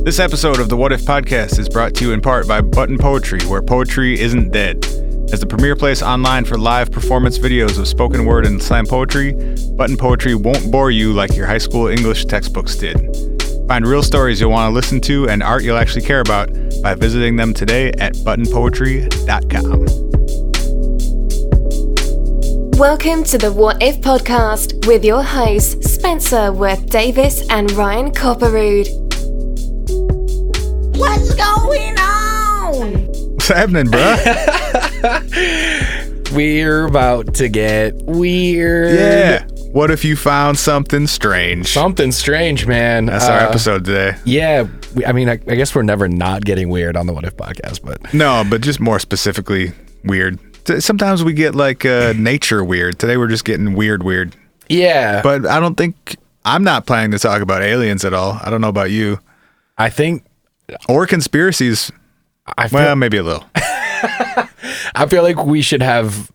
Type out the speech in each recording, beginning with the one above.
This episode of the What If Podcast is brought to you in part by Button Poetry, where poetry isn't dead. As the premier place online for live performance videos of spoken word and slam poetry, Button Poetry won't bore you like your high school English textbooks did. Find real stories you'll want to listen to and art you'll actually care about by visiting them today at buttonpoetry.com. Welcome to the What If Podcast with your hosts, Spencer Worth Davis and Ryan Copperrood. What's going on? What's happening, bruh? We're about to get weird. Yeah. What if you found something strange? Something strange, man. That's our episode today. Yeah. I guess we're never not getting weird on the What If Podcast, but... No, but just more specifically weird. Sometimes we get like nature weird. Today we're just getting weird. Yeah. But I'm not planning to talk about aliens at all. I don't know about you. I think... Or conspiracies. Well, maybe a little. I feel like we should have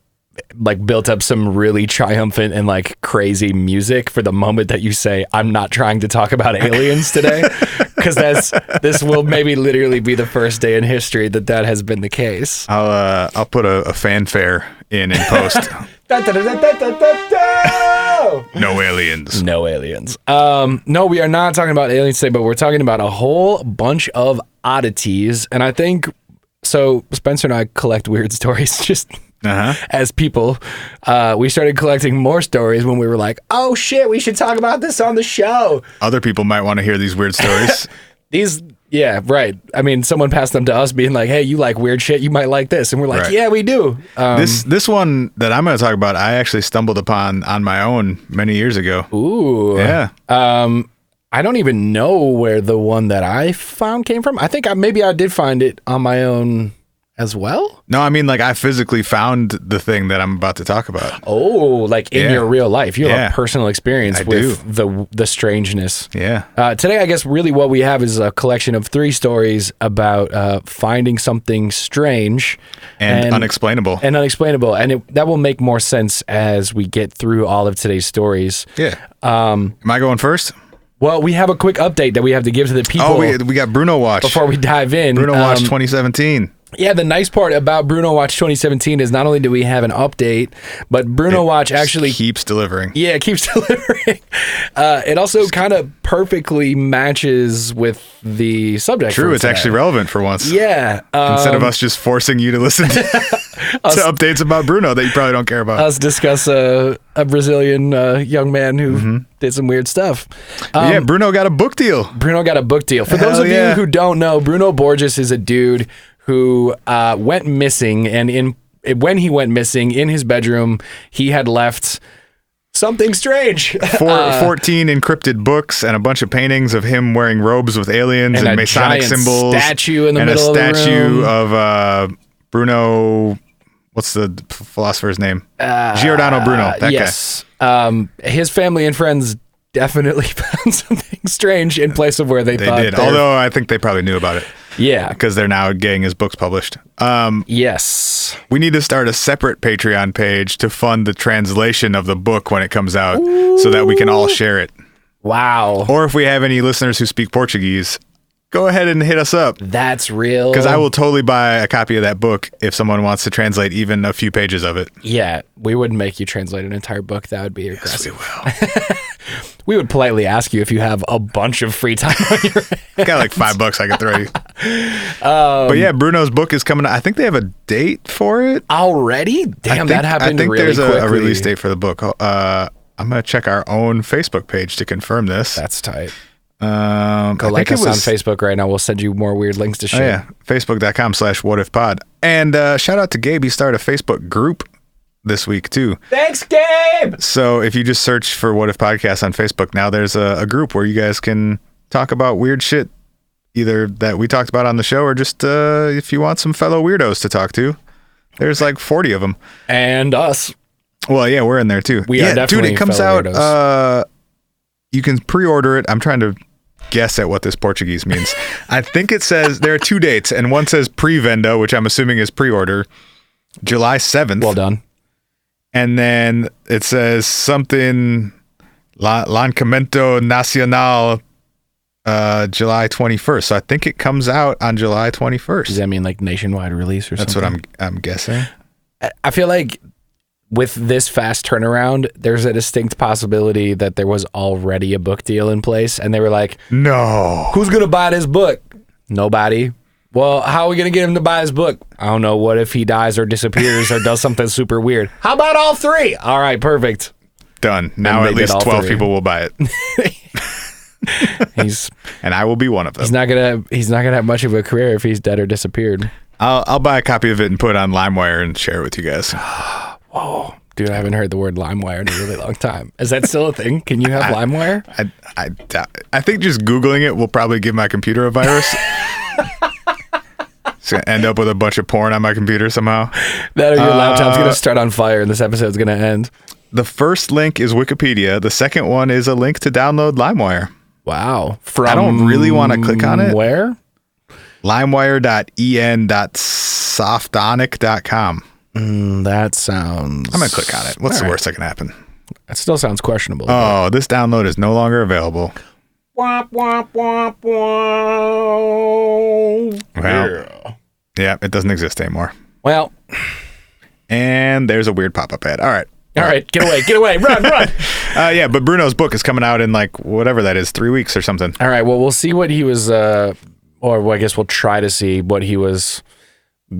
built up some really triumphant and crazy music for the moment that you say, I'm not trying to talk about aliens today. Because this will maybe literally be the first day in history that has been the case. I'll put a fanfare in post. No aliens. No aliens. No, we are not talking about aliens today, but we're talking about a whole bunch of oddities. And I think, so Spencer and I collect weird stories just as people. We started collecting more stories when we were like, oh shit, we should talk about this on the show. Other people might want to hear these weird stories. Yeah, right. I mean, someone passed them to us being like, hey, you like weird shit, you might like this. And we're like, Yeah, we do. This one that I'm going to talk about, I actually stumbled upon on my own many years ago. Ooh. Yeah. I don't even know where the one that I found came from. I think maybe I did find it on my own as well. No, I mean, I physically found the thing that I'm about to talk about. Oh, in your real life. You have a personal experience with the strangeness. Yeah. Today, I guess really what we have is a collection of 3 stories about finding something strange. And unexplainable. And that will make more sense as we get through all of today's stories. Yeah. Am I going first? Well, we have a quick update that we have to give to the people. Oh, we got Bruno Watch. Before we dive in. Bruno Watch 2017. Yeah, the nice part about Bruno Watch 2017 is not only do we have an update, but Bruno Watch actually keeps delivering. Yeah, it keeps delivering. It also kind of perfectly matches with the subject. True, it's actually relevant for once. Yeah. Instead of us just forcing you to listen to updates about Bruno that you probably don't care about. Us discuss a Brazilian young man who did some weird stuff. Yeah, Bruno got a book deal. For those of you who don't know, Bruno Borges is a dude who went missing, and when he went missing in his bedroom, he had left something strange. 14 encrypted books and a bunch of paintings of him wearing robes with aliens and Masonic symbols. Statue in the middle of the room. And a statue of Bruno, what's the philosopher's name? Giordano Bruno, that guy. His family and friends definitely found something strange in place of where they thought did. Although I think they probably knew about it. Yeah. Because they're now getting his books published. Yes. We need to start a separate Patreon page to fund the translation of the book when it comes out so that we can all share it. Wow. Or if we have any listeners who speak Portuguese, go ahead and hit us up. That's real. Because I will totally buy a copy of that book if someone wants to translate even a few pages of it. Yeah, we wouldn't make you translate an entire book. That would be aggressive. Yes, we will. We would politely ask you if you have a bunch of free time on your hands. I got $5 I could throw you. But yeah, Bruno's book is coming out. I think they have a date for it. Already? Damn, that happened really quickly. I think there's a release date for the book. I'm going to check our own Facebook page to confirm this. That's tight. Go like us on Facebook right now. We'll send you more weird links to share. Oh, yeah. Facebook.com/whatifpod. And shout out to Gabe. He started a Facebook group this week too. Thanks, Gabe! So if you just search for What If Podcast on Facebook, now there's a group where you guys can talk about weird shit, either that we talked about on the show or just if you want some fellow weirdos to talk to. There's 40 of them. And us. Well, yeah, we're in there too. We are definitely dude, it comes out. You can pre-order it. I'm trying to guess at what this Portuguese means. I think it says there are 2 dates, and one says pre-venda, which I'm assuming is pre-order, July 7th. Well done. And then it says something Lancamento Nacional July 21st. So I think it comes out on July 21st. Does that mean like nationwide release or something? That's what I'm guessing. I feel like with this fast turnaround, there's a distinct possibility that there was already a book deal in place and they were like, no. Who's going to buy this book? Nobody. Well, how are we going to get him to buy his book? I don't know. What if he dies or disappears or does something super weird? How about all three? All right, perfect. Done. Now at least 12 people will buy it. And I will be one of them. He's not gonna have much of a career if he's dead or disappeared. I'll buy a copy of it and put it on Limewire and share it with you guys. Whoa. Dude, I haven't heard the word Limewire in a really long time. Is that still a thing? Can you have Limewire? I doubt it. I think just Googling it will probably give my computer a virus. It's going to end up with a bunch of porn on my computer somehow. That or your laptop's going to start on fire and this episode's going to end. The first link is Wikipedia. The second one is a link to download Limewire. Wow. I don't really want to click on it. Where? Limewire.en.softonic.com. That sounds... I'm going to click on it. What's the worst that can happen? That still sounds questionable. Oh, this download is no longer available. Womp, womp, womp, womp. Well, yeah, it doesn't exist anymore. Well. And there's a weird pop-up ad. All right. Get away, run. Yeah, but Bruno's book is coming out in like whatever that is, 3 weeks or something. All right, well, we'll see what he was, or I guess we'll try to see what he was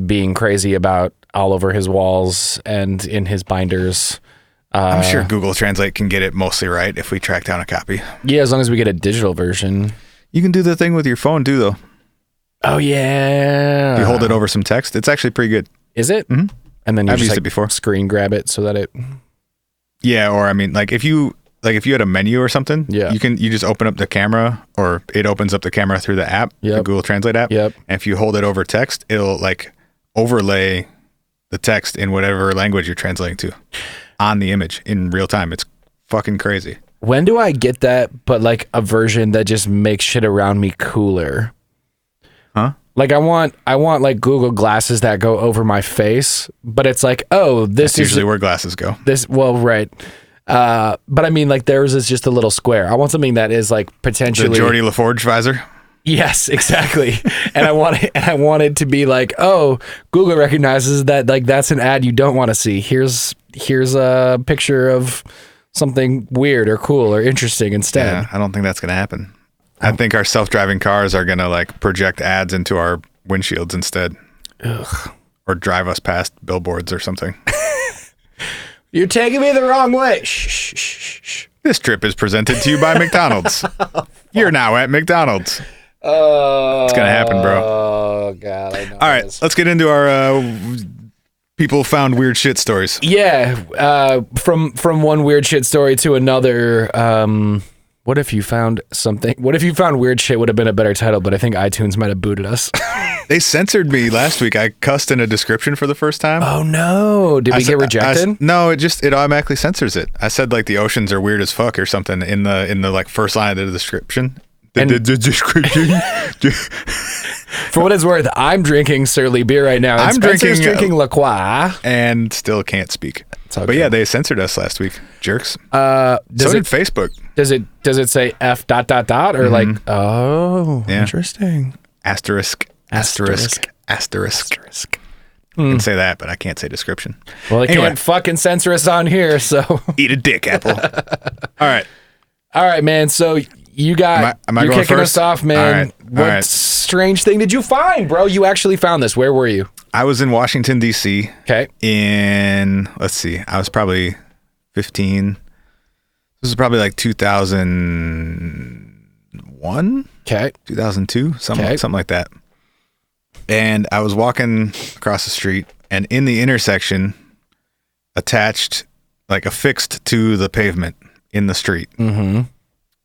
being crazy about all over his walls and in his binders. I'm sure Google Translate can get it mostly right if we track down a copy. Yeah, as long as we get a digital version. You can do the thing with your phone too, though. Oh, yeah. If you hold it over some text, it's actually pretty good. Is it? Mm-hmm. And then you I've just used it before. Screen grab it so that it... Yeah, or I mean, like if you had a menu or something, you just open up the camera, or it opens up the camera through the app, the Google Translate app. Yep. And if you hold it over text, it'll like overlay the text in whatever language you're translating to on the image in real time. It's fucking crazy. When do I get that, but like a version that just makes shit around me cooler? Huh? Like I want like Google glasses that go over my face, but it's like, oh, this That's is usually where glasses go. Right. But I mean, like theirs is just a little square. I want something that is like potentially the Geordie LaForge visor. Yes, exactly. and I want it to be like, oh, Google recognizes that like that's an ad you don't want to see. Here's a picture of something weird or cool or interesting instead. Yeah, I don't think that's gonna happen. I think our self-driving cars are gonna like project ads into our windshields instead. Ugh. Or drive us past billboards or something. You're taking me the wrong way. Shh. This trip is presented to you by McDonald's. You're now at McDonald's. It's gonna happen, bro. Oh God, I know. All right, let's get into our people found weird shit stories. Yeah, from one weird shit story to another. What if you found something? What if you found weird shit would have been a better title, but I think iTunes might have booted us. They censored me last week. I cussed in a description for the first time. Oh no! Did we get rejected? No, it automatically censors it. I said like the oceans are weird as fuck or something in the like first line of the description. The description. For what it's worth, I'm drinking Surly beer right now. And Spencer's drinking La Croix. And still can't speak. Okay. But yeah, they censored us last week. Jerks. So did Facebook. Does it say F ... or like, oh, yeah. Interesting. Asterisk. You can say that, but I can't say description. Well, they can't fucking censor us on here, so. Eat a dick, Apple. All right, man. So you got, you're kicking us off, man. What strange thing did you find, bro? You actually found this. Where were you? I was in Washington, D.C. Okay. Let's see, I was probably 15. This was probably like 2001? Okay. 2002? Something like that. And I was walking across the street, and in the intersection, attached, like affixed to the pavement in the street,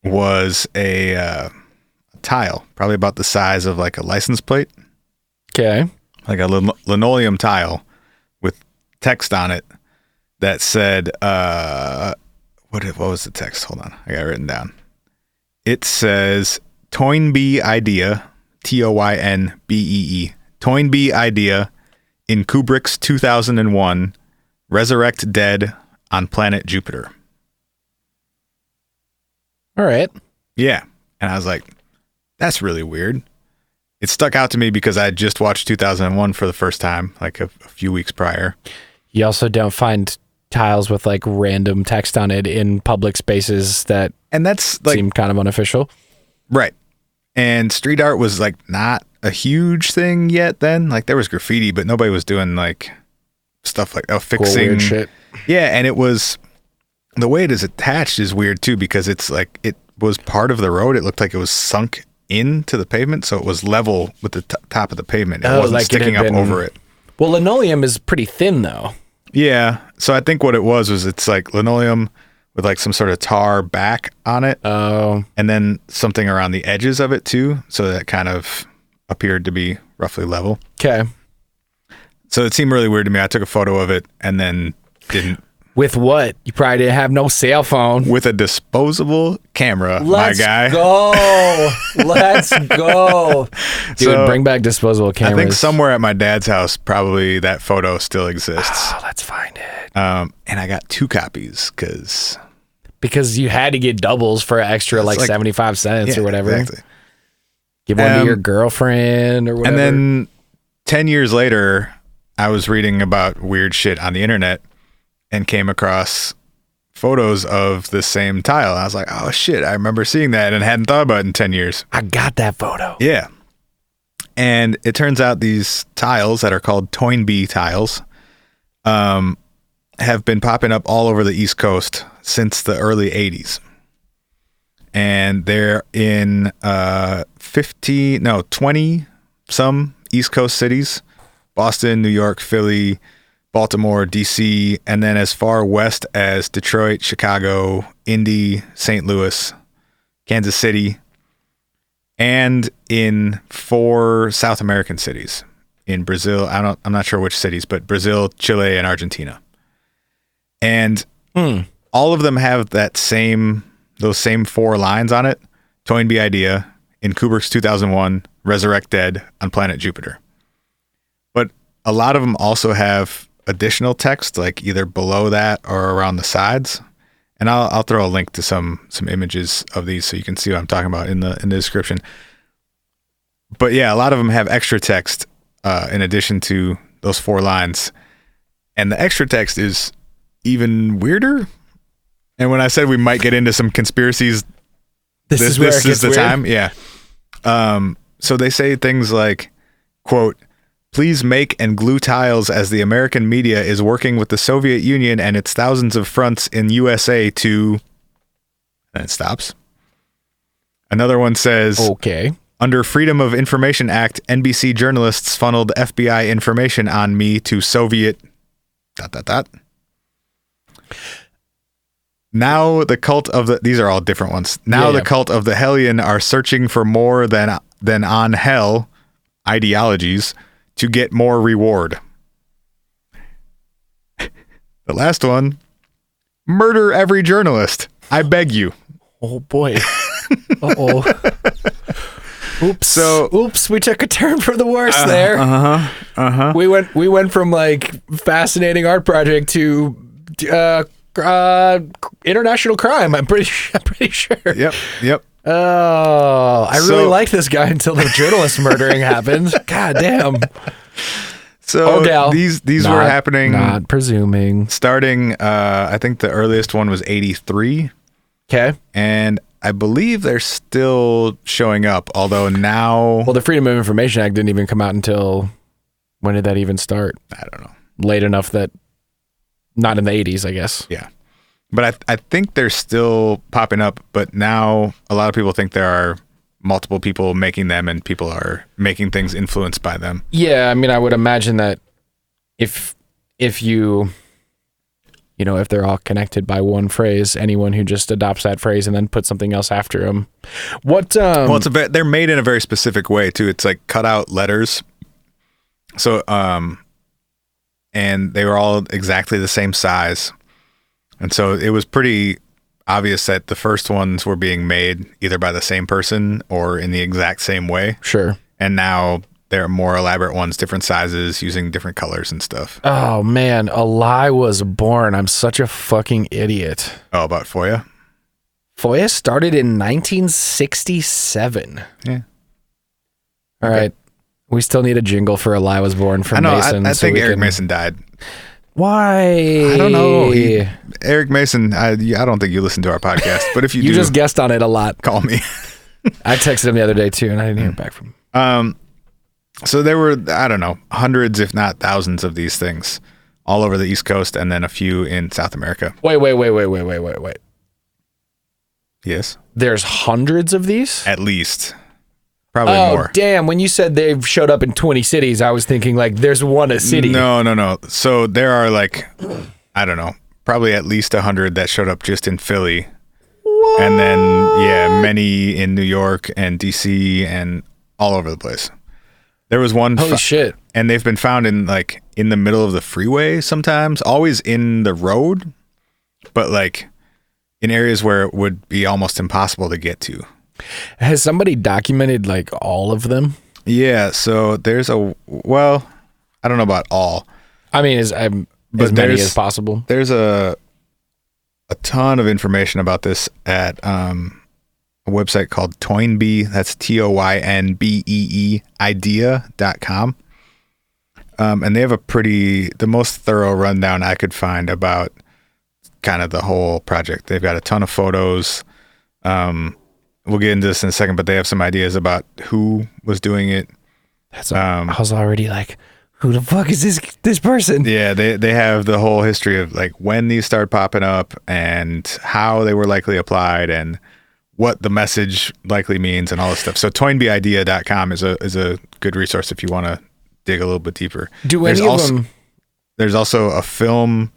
was a tile, probably about the size of like a license plate. Okay. Like a linoleum tile with text on it that said, what was the text? Hold on. I got it written down. It says, Toynbee idea, Toynbee, Toynbee idea in Kubrick's 2001 Resurrect Dead on Planet Jupiter. All right. Yeah. And I was like, That's really weird. It stuck out to me because I just watched 2001 for the first time, like a few weeks prior. You also don't find tiles with like random text on it in public spaces that's like, seem kind of unofficial. Right. And street art was like not a huge thing yet then. Like there was graffiti, but nobody was doing like stuff like fixing cool, weird shit. Yeah, and it was the way it is attached is weird too because it's like it was part of the road. It looked like it was sunk into the pavement, so it was level with the top of the pavement. It wasn't like sticking up over it. Well, linoleum is pretty thin though. Yeah, so I think what it was it's like linoleum with like some sort of tar back on it. Oh. And then something around the edges of it too, so that kind of appeared to be roughly level. Okay. So it seemed really weird to me. I took a photo of it and then didn't. With what? You probably didn't have no cell phone. With a disposable camera, my guy. Let's go. Dude, so, bring back disposable cameras. I think somewhere at my dad's house, probably that photo still exists. Oh, let's find it. And I got 2 copies because you had to get doubles for extra like 75 cents or whatever. Exactly. Give one to your girlfriend or whatever. And then 10 years later, I was reading about weird shit on the internet and came across photos of the same tile. I was like, oh shit, I remember seeing that and hadn't thought about it in 10 years. I got that photo. Yeah. And it turns out these tiles that are called Toynbee Tiles have been popping up all over the East Coast since the early 80s. And they're in 20 some East Coast cities: Boston, New York, Philly, Baltimore, DC, and then as far west as Detroit, Chicago, Indy, St. Louis, Kansas City, and in 4 South American cities. In Brazil, I'm not sure which cities, but Brazil, Chile, and Argentina. And all of them have those same 4 lines on it: Toynbee idea, in Kubrick's 2001, Resurrect dead, on planet Jupiter. But a lot of them also have additional text, like either below that or around the sides. And I'll throw a link to some images of these so you can see what I'm talking about in the description. But yeah, a lot of them have extra text in addition to those 4 lines. And the extra text is even weirder. And when I said we might get into some conspiracies, this is the time. Yeah. So they say things like, quote, "Please make and glue tiles as the American media is working with the Soviet Union and its thousands of fronts in USA to..." And it stops. Another one says, "Okay. Under Freedom of Information Act, NBC journalists funneled FBI information on me to Soviet... ... Now the cult of the..." These are all different ones. "Now the cult of the Hellion are searching for more than on hell ideologies to get more reward." The last one: "Murder every journalist. I beg you." Oh boy. Uh-oh. Oops, we took a turn for the worse there. We went from like fascinating art project to international crime. I'm pretty sure. Yep. Oh, I really liked this guy until the journalist murdering happened. God damn. So these were happening. Not presuming. Starting, I think the earliest one was 83. Okay. And I believe they're still showing up, although now... Well, the Freedom of Information Act didn't even come out until... When did that even start? I don't know. Late enough that... Not in the 80s, I guess. Yeah. But I think they're still popping up, but now a lot of people think there are multiple people making them and people are making things influenced by them. Yeah, I mean, I would imagine that if you... if they're all connected by one phrase, anyone who just adopts that phrase and then puts something else after them. What? Well, they're made in a very specific way too. It's like cut out letters. So, and they were all exactly the same size. And so it was pretty obvious that the first ones were being made either by the same person or in the exact same way. Sure. And now there are more elaborate ones, different sizes, using different colors and stuff. Oh, man. A lie was born. I'm such a fucking idiot. Oh, about Foya? FOIA started in 1967. Yeah. All right. We still need a jingle for A Lie Was Born from Mason. I think Eric Mason died. Why? I don't know. Eric Mason, I don't think you listen to our podcast, but if you do. You just guessed on it a lot. Call me. I texted him the other day too, and I didn't hear back from him. So there were, I don't know, hundreds, if not thousands of these things all over the East Coast and then a few in South America. Wait. Yes. There's hundreds of these? At least. Probably more. Oh, damn. When you said they've showed up in 20 cities, I was thinking like there's one a city. No. So there are like, I don't know, probably at least 100 that showed up just in Philly. What? And then, yeah, many in New York and DC and all over the place. There was one. Holy shit. And they've been found in like in the middle of the freeway sometimes, always in the road, but like in areas where it would be almost impossible to get to. Has somebody documented like all of them? Yeah, so there's I don't know about all. I mean, as many as possible. There's a ton of information about this at a website called Toynbee. That's Toynbee idea.com. And they have the most thorough rundown I could find about kind of the whole project. They've got a ton of photos. We'll get into this in a second, but they have some ideas about who was doing it. I was already like, who the fuck is this person? Yeah, they have the whole history of like when these started popping up and how they were likely applied and what the message likely means and all this stuff. So toynbeeidea.com is a good resource if you want to dig a little bit deeper. There's also a film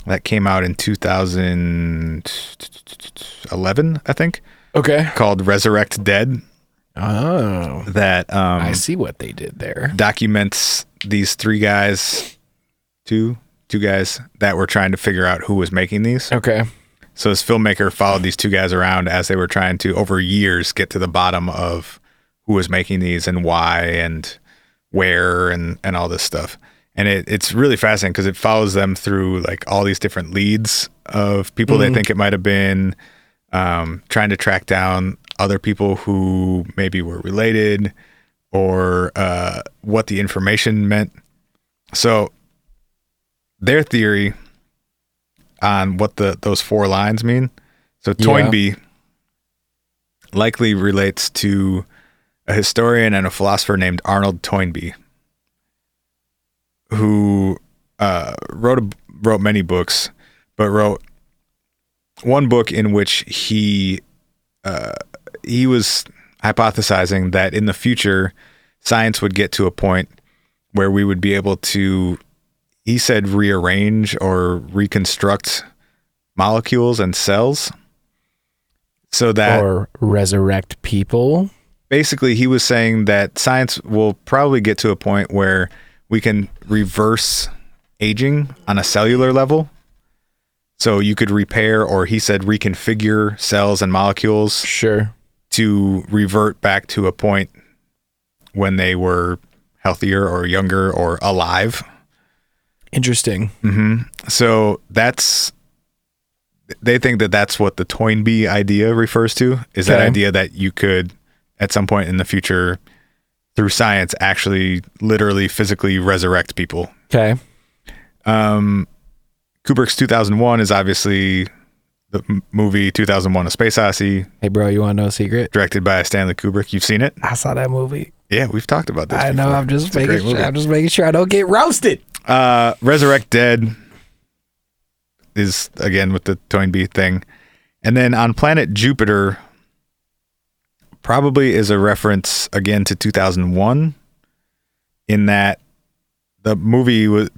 that came out in 2011, I think. Okay. Called Resurrect Dead. Oh. That I see what they did there. Documents these three guys, two guys that were trying to figure out who was making these. Okay. So this filmmaker followed these two guys around as they were trying to, over years, get to the bottom of who was making these and why and where and all this stuff. And it's really fascinating because it follows them through like all these different leads of people they think it might have been, trying to track down other people who maybe were related or what the information meant. So their theory on what those four lines mean. So Toynbee likely relates to a historian and a philosopher named Arnold Toynbee, who wrote many books, but wrote one book in which he was hypothesizing that in the future, science would get to a point where we would be able to, he said, rearrange or reconstruct molecules and cells so that... Or resurrect people. Basically, he was saying that science will probably get to a point where we can reverse aging on a cellular level. So you could repair, or he said reconfigure cells and molecules. Sure. To revert back to a point when they were healthier or younger or alive. Interesting. Mm-hmm. So they think that that's what the Toynbee idea refers to, is that idea that you could, at some point in the future, through science, actually literally physically resurrect people. Okay. Kubrick's 2001 is obviously the movie 2001: A Space Odyssey. Hey, bro, you want to know a secret? Directed by Stanley Kubrick. You've seen it? I saw that movie. Yeah, we've talked about this. I know. Before. I'm just making sure I don't get roasted. Resurrect Dead is again with the Toynbee thing, and then on planet Jupiter, probably is a reference again to 2001, in that the movie was,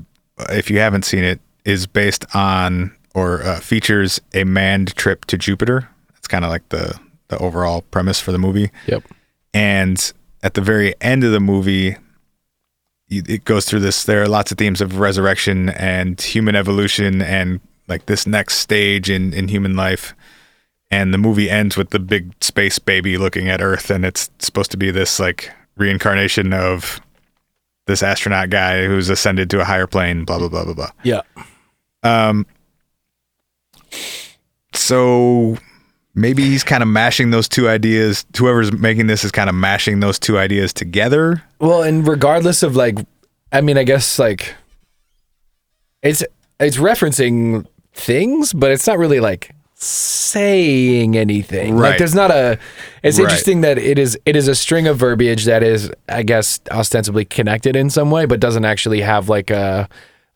if you haven't seen it, is based on or features a manned trip to Jupiter. It's kind of like the overall premise for the movie. Yep. And at the very end of the movie, it goes through this. There are lots of themes of resurrection and human evolution and like this next stage in human life. And the movie ends with the big space baby looking at Earth, and it's supposed to be this like reincarnation of this astronaut guy who's ascended to a higher plane, blah, blah, blah, blah, blah. Yeah. So maybe he's kind of mashing those two ideas. Whoever's making this is kind of mashing those two ideas together. Well, and regardless of like, I mean, I guess like it's referencing things, but it's not really like saying anything. Right. Like there's not it's interesting that it is a string of verbiage that is, I guess, ostensibly connected in some way, but doesn't actually have like a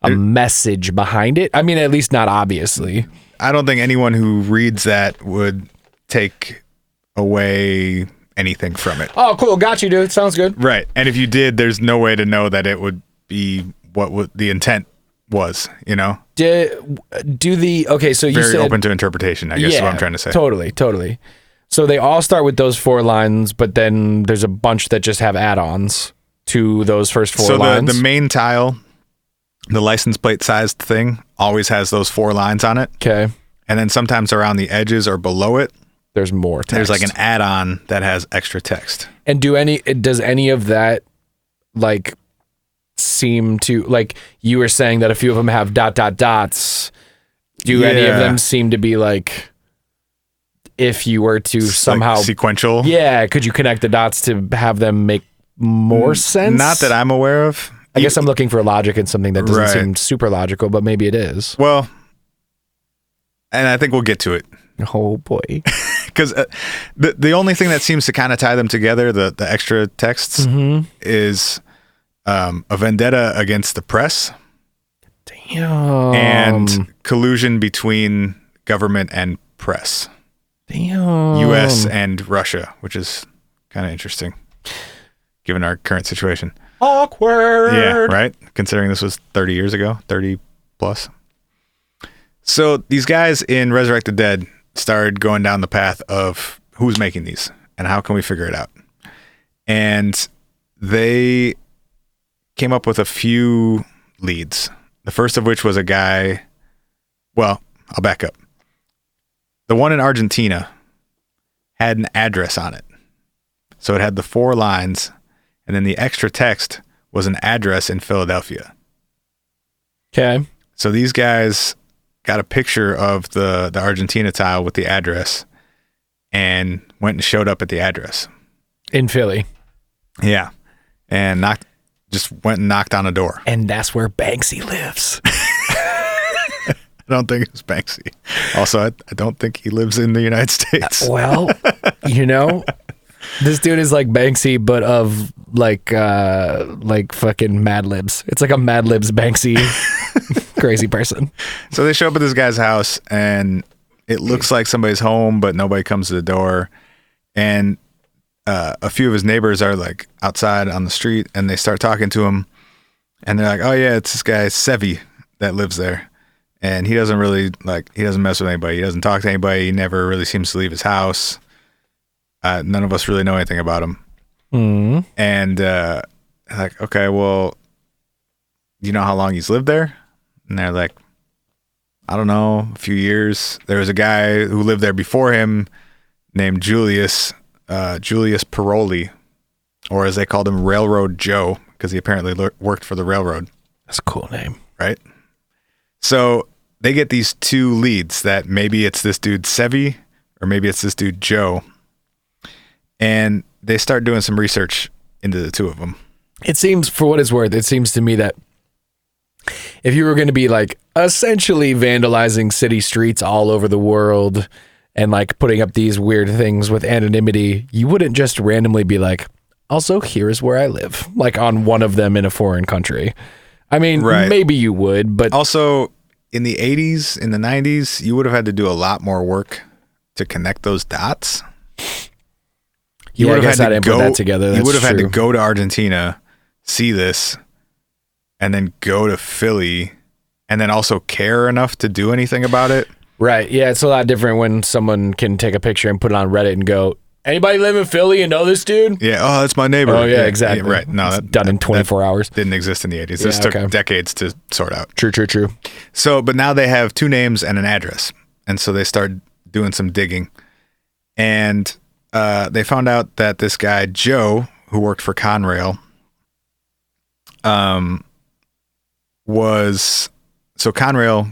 message behind it. I mean, at least not obviously. I don't think anyone who reads that would take away anything from it. Oh, cool. Got you, dude. Sounds good. Right. And if you did, there's no way to know that it would be what the intent was, you know? So you Very said open to interpretation, I guess is what I'm trying to say. Totally. So they all start with those 4 lines, but then there's a bunch that just have add-ons to those first 4 lines. So the main tile, the license plate sized thing, always has those 4 lines on it. Okay. And then sometimes around the edges or below it, there's more text. There's like an add-on that has extra text. And does any of that like seem to, like you were saying that a few of them have ... Do any of them seem to be like, if you were to somehow like sequential? Yeah, could you connect the dots to have them make more sense? Not that I'm aware of. I guess I'm looking for logic in something that doesn't seem super logical, but maybe it is. Well, and I think we'll get to it. Oh boy. Because the only thing that seems to kind of tie them together, the extra texts, is a vendetta against the press. Damn. And collusion between government and press. Damn. U.S. and Russia, which is kind of interesting, given our current situation. Awkward. Yeah, right? Considering this was 30 years ago, 30 plus. So these guys in Resurrect the Dead started going down the path of who's making these and how can we figure it out. And they came up with a few leads. The first of which was a guy, well, I'll back up. The one in Argentina had an address on it. So it had the 4 lines, and then the extra text was an address in Philadelphia. Okay. So these guys got a picture of the Argentina tile with the address and went and showed up at the address. In Philly. Yeah. And went and knocked on a door. And that's where Banksy lives. I don't think it was Banksy. Also, I don't think he lives in the United States. Well, this dude is like Banksy, but of like fucking Mad Libs. It's like a Mad Libs Banksy crazy person. So they show up at this guy's house and it looks like somebody's home, but nobody comes to the door. And a few of his neighbors are like outside on the street and they start talking to him. And they're like, oh yeah, it's this guy Sevy that lives there. And he doesn't really he doesn't mess with anybody. He doesn't talk to anybody. He never really seems to leave his house. None of us really know anything about him. Mm. And like, okay, well, do you know how long he's lived there? And they're like, I don't know, a few years. There was a guy who lived there before him named Julius Paroli, or as they called him, Railroad Joe, because he apparently worked for the railroad. That's a cool name. Right? So they get these 2 leads that maybe it's this dude Sevy or maybe it's this dude Joe. And they start doing some research into the 2 of them. It seems, for what it's worth, it seems to me that if you were going to be like essentially vandalizing city streets all over the world and like putting up these weird things with anonymity, you wouldn't just randomly be like, also, here's where I live, like on one of them in a foreign country. I mean, maybe you would, but also in the 80s, in the 90s, you would have had to do a lot more work to connect those dots. You would have had to put that together. You would have had to go to Argentina, see this, and then go to Philly, and then also care enough to do anything about it. Right. Yeah, it's a lot different when someone can take a picture and put it on Reddit and go, anybody live in Philly and know this dude? Yeah. Oh, that's my neighbor. Oh, yeah, exactly. Yeah, right. No, that's done in 24 hours. Didn't exist in the 80s. This took decades to sort out. True. So, but now they have 2 names and an address. And so they start doing some digging. And they found out that this guy, Joe, who worked for Conrail, Conrail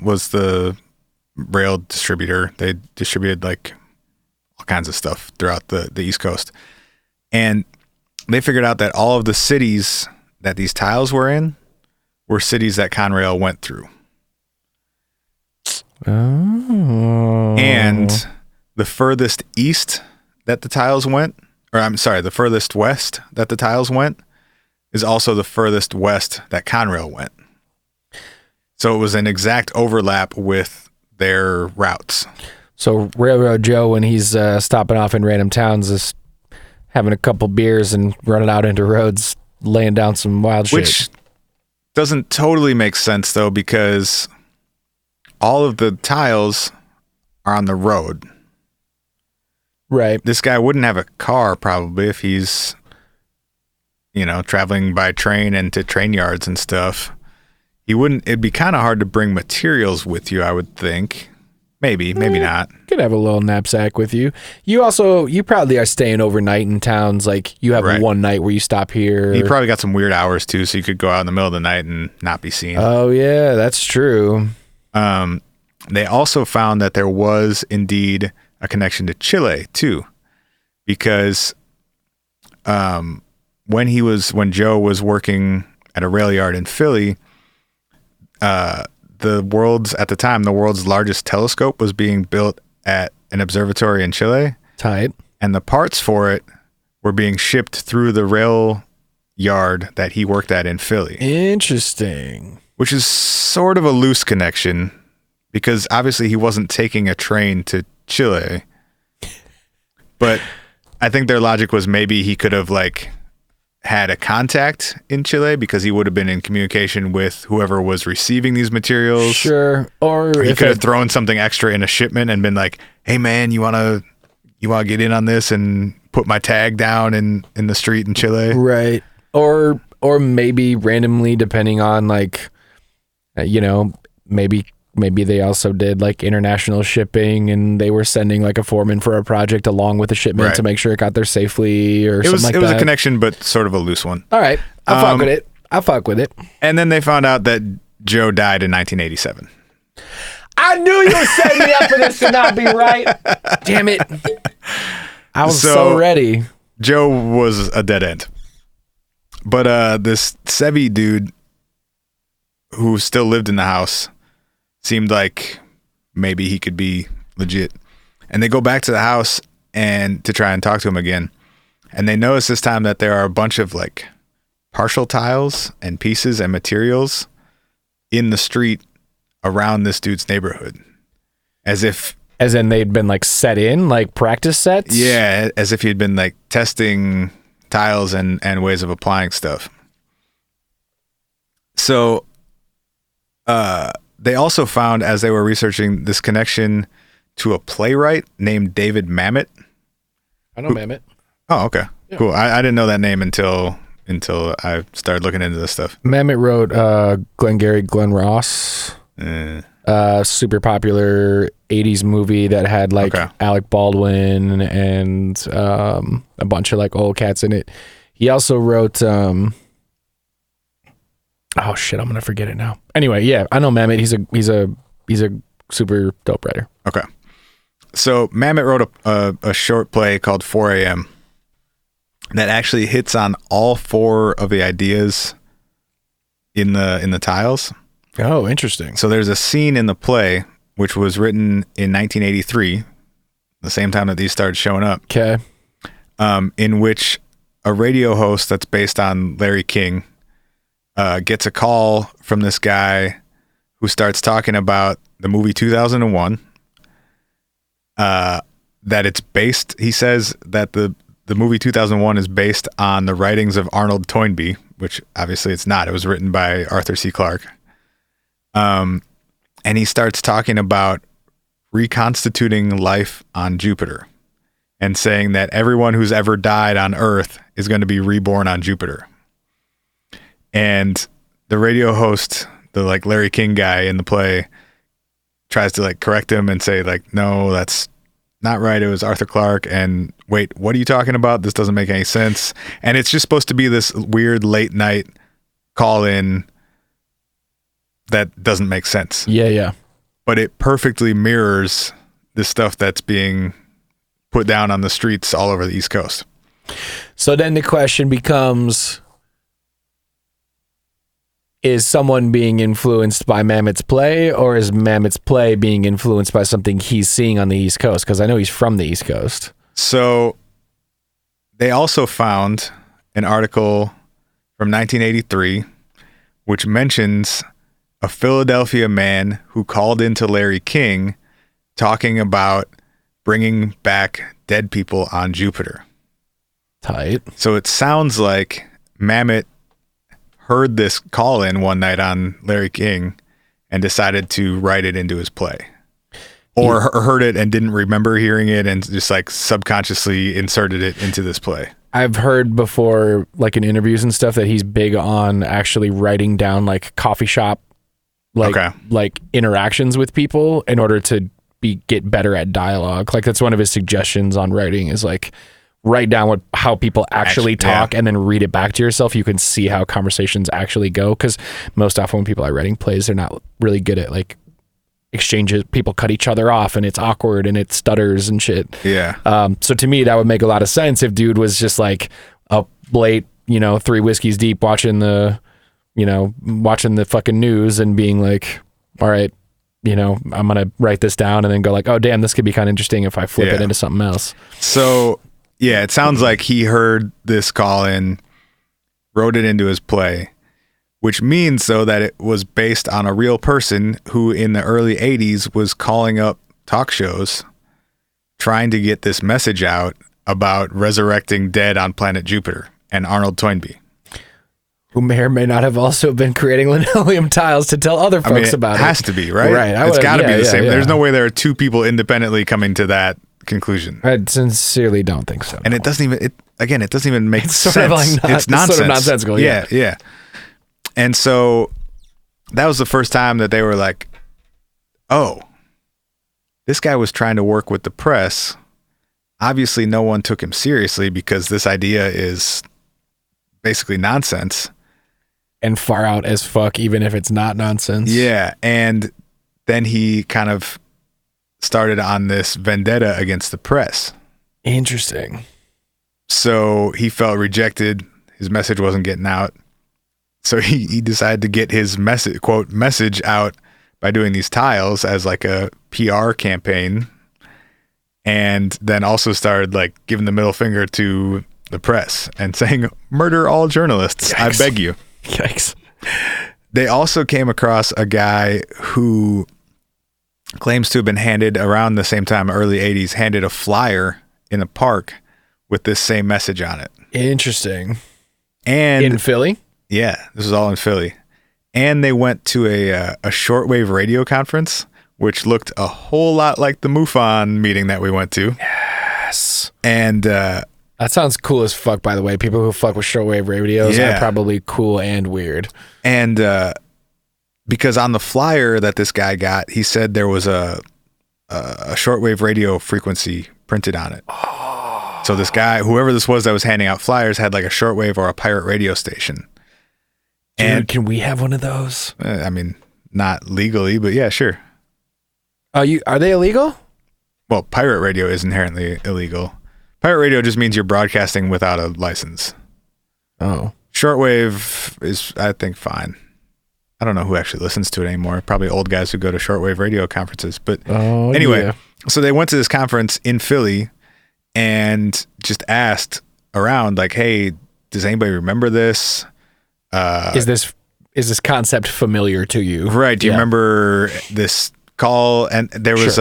was the rail distributor. They distributed like all kinds of stuff throughout the East Coast. And they figured out that all of the cities that these tiles were in were cities that Conrail went through. Oh. And the furthest east that the tiles went, or I'm sorry, the furthest west that the tiles went is also the furthest west that Conrail went. So it was an exact overlap with their routes. So Railroad Joe, when he's stopping off in random towns, is having a couple beers and running out into roads, laying down some wild shit. Which doesn't totally make sense, though, because all of the tiles are on the road. Right. This guy wouldn't have a car, probably, if he's, traveling by train and to train yards and stuff. It'd be kind of hard to bring materials with you, I would think. Maybe not. Could have a little knapsack with you. You probably are staying overnight in towns. Like, you have one night where you stop here. You probably got some weird hours, too, so you could go out in the middle of the night and not be seen. Oh, yeah, that's true. They also found that there was indeed a connection to Chile, too, because when Joe was working at a rail yard in Philly, the world's largest telescope was being built at an observatory in Chile. Tight. And the parts for it were being shipped through the rail yard that he worked at in Philly. Interesting. Which is sort of a loose connection, because obviously he wasn't taking a train to Chile. But I think their logic was maybe he could have had a contact in Chile because he would have been in communication with whoever was receiving these materials. Sure. Or he could have thrown something extra in a shipment and been like, "Hey man, you wanna get in on this and put my tag down in the street in Chile?" Right. Or maybe randomly, depending on maybe they also did international shipping and they were sending a foreman for a project along with the shipment to make sure it got there safely or something like that. It was a connection, but sort of a loose one. All right. I'll fuck with it. And then they found out that Joe died in 1987. I knew you were setting me up for this to not be right. Damn it. I was so ready. Joe was a dead end. But this Sevy dude who still lived in the house seemed like maybe he could be legit. And they go back to the house and to try and talk to him again. And they notice this time that there are a bunch of partial tiles and pieces and materials in the street around this dude's neighborhood. As in they'd been set in, practice sets? Yeah, as if he'd been testing tiles and ways of applying stuff. So, they also found, as they were researching, this connection to a playwright named David Mamet. I know Mamet. Oh, okay. Yeah. Cool. I didn't know that name until I started looking into this stuff. Mamet wrote Glengarry Glen Ross. Super popular 80s movie that had Alec Baldwin and a bunch of old cats in it. He also wrote... oh shit, I'm gonna forget it now. Anyway, yeah, I know Mamet. He's a super dope writer. Okay, so Mamet wrote a short play called 4 a.m. that actually hits on all four of the ideas in the tiles. Oh, interesting. So there's a scene in the play which was written in 1983, the same time that these started showing up. Okay, in which a radio host that's based on Larry King gets a call from this guy who starts talking about the movie 2001. That it's based, he says that the movie 2001 is based on the writings of Arnold Toynbee, which obviously it's not. It was written by Arthur C. Clarke. And he starts talking about reconstituting life on Jupiter and saying that everyone who's ever died on Earth is going to be reborn on Jupiter. And the radio host, the Larry King guy in the play, tries to correct him and say no, that's not right. It was Arthur Clarke. And wait, what are you talking about? This doesn't make any sense. And it's just supposed to be this weird late night call in that doesn't make sense. Yeah. But it perfectly mirrors the stuff that's being put down on the streets all over the East Coast. So then the question becomes, is someone being influenced by Mamet's play, or is Mamet's play being influenced by something he's seeing on the East Coast? Because I know he's from the East Coast. So they also found an article from 1983 which mentions a Philadelphia man who called into Larry King talking about bringing back dead people on Jupiter. Tight. So it sounds like Mamet heard this call in one night on Larry King and decided to write it into his play, or heard it and didn't remember hearing it and just like subconsciously inserted it into this play. I've heard before, like in interviews and stuff, that he's big on actually writing down like coffee shop, like interactions with people in order to get better at dialogue. Like that's one of his suggestions on writing is like, write down how people actually talk and then read it back to yourself. You can see how conversations actually go. Because most often when people are writing plays, they're not really good at like exchanges. People cut each other off and it's awkward and it stutters and shit. Yeah. So to me, that would make a lot of sense if dude was just like up late, 3 whiskeys deep watching the fucking news and being like, all right, I'm going to write this down and then go like, oh damn, this could be kind of interesting if I flip it into something else. So yeah, it sounds like he heard this call in, wrote it into his play, which means, though, that it was based on a real person who in the early 80s was calling up talk shows trying to get this message out about resurrecting dead on planet Jupiter, and Arnold Toynbee, who may or may not have also been creating linoleum tiles to tell other folks about it. It has to be, right? Right. It's got to be the same. Yeah. There's no way there are two people independently coming to that conclusion. I sincerely don't think so. And it doesn't even make sense. Sort of like it's nonsense. Sort of nonsensical. Yeah. And so that was the first time that they were like, oh, this guy was trying to work with the press. Obviously no one took him seriously because this idea is basically nonsense. And far out as fuck, even if it's not nonsense. Yeah. And then he kind of started on this vendetta against the press. Interesting. So he felt rejected. His message wasn't getting out. So he decided to get his message out by doing these tiles as like a PR campaign. And then also started like giving the middle finger to the press and saying, murder all journalists. Yikes. I beg you. Yikes. They also came across a guy who claims to have been handed around the same time, early 80s, handed a flyer in a park with this same message on it. Interesting. And in Philly? Yeah, this is all in Philly. And they went to a shortwave radio conference, which looked a whole lot like the MUFON meeting that we went to. Yes. And that sounds cool as fuck, by the way. People who fuck with shortwave radios are probably cool and weird. And because on the flyer that this guy got, he said there was a shortwave radio frequency printed on it. Oh. So this guy, whoever this was that was handing out flyers, had like a shortwave or a pirate radio station. Dude, and can we have one of those? I mean, not legally, but yeah, sure. Are they illegal? Well, pirate radio is inherently illegal. Pirate radio just means you're broadcasting without a license. Oh. Shortwave is, I think, fine. I don't know who actually listens to it anymore. Probably old guys who go to shortwave radio conferences. But anyway, So they went to this conference in Philly and just asked around, like, hey, does anybody remember this? Is this concept familiar to you? Right. Do you remember this call? And there was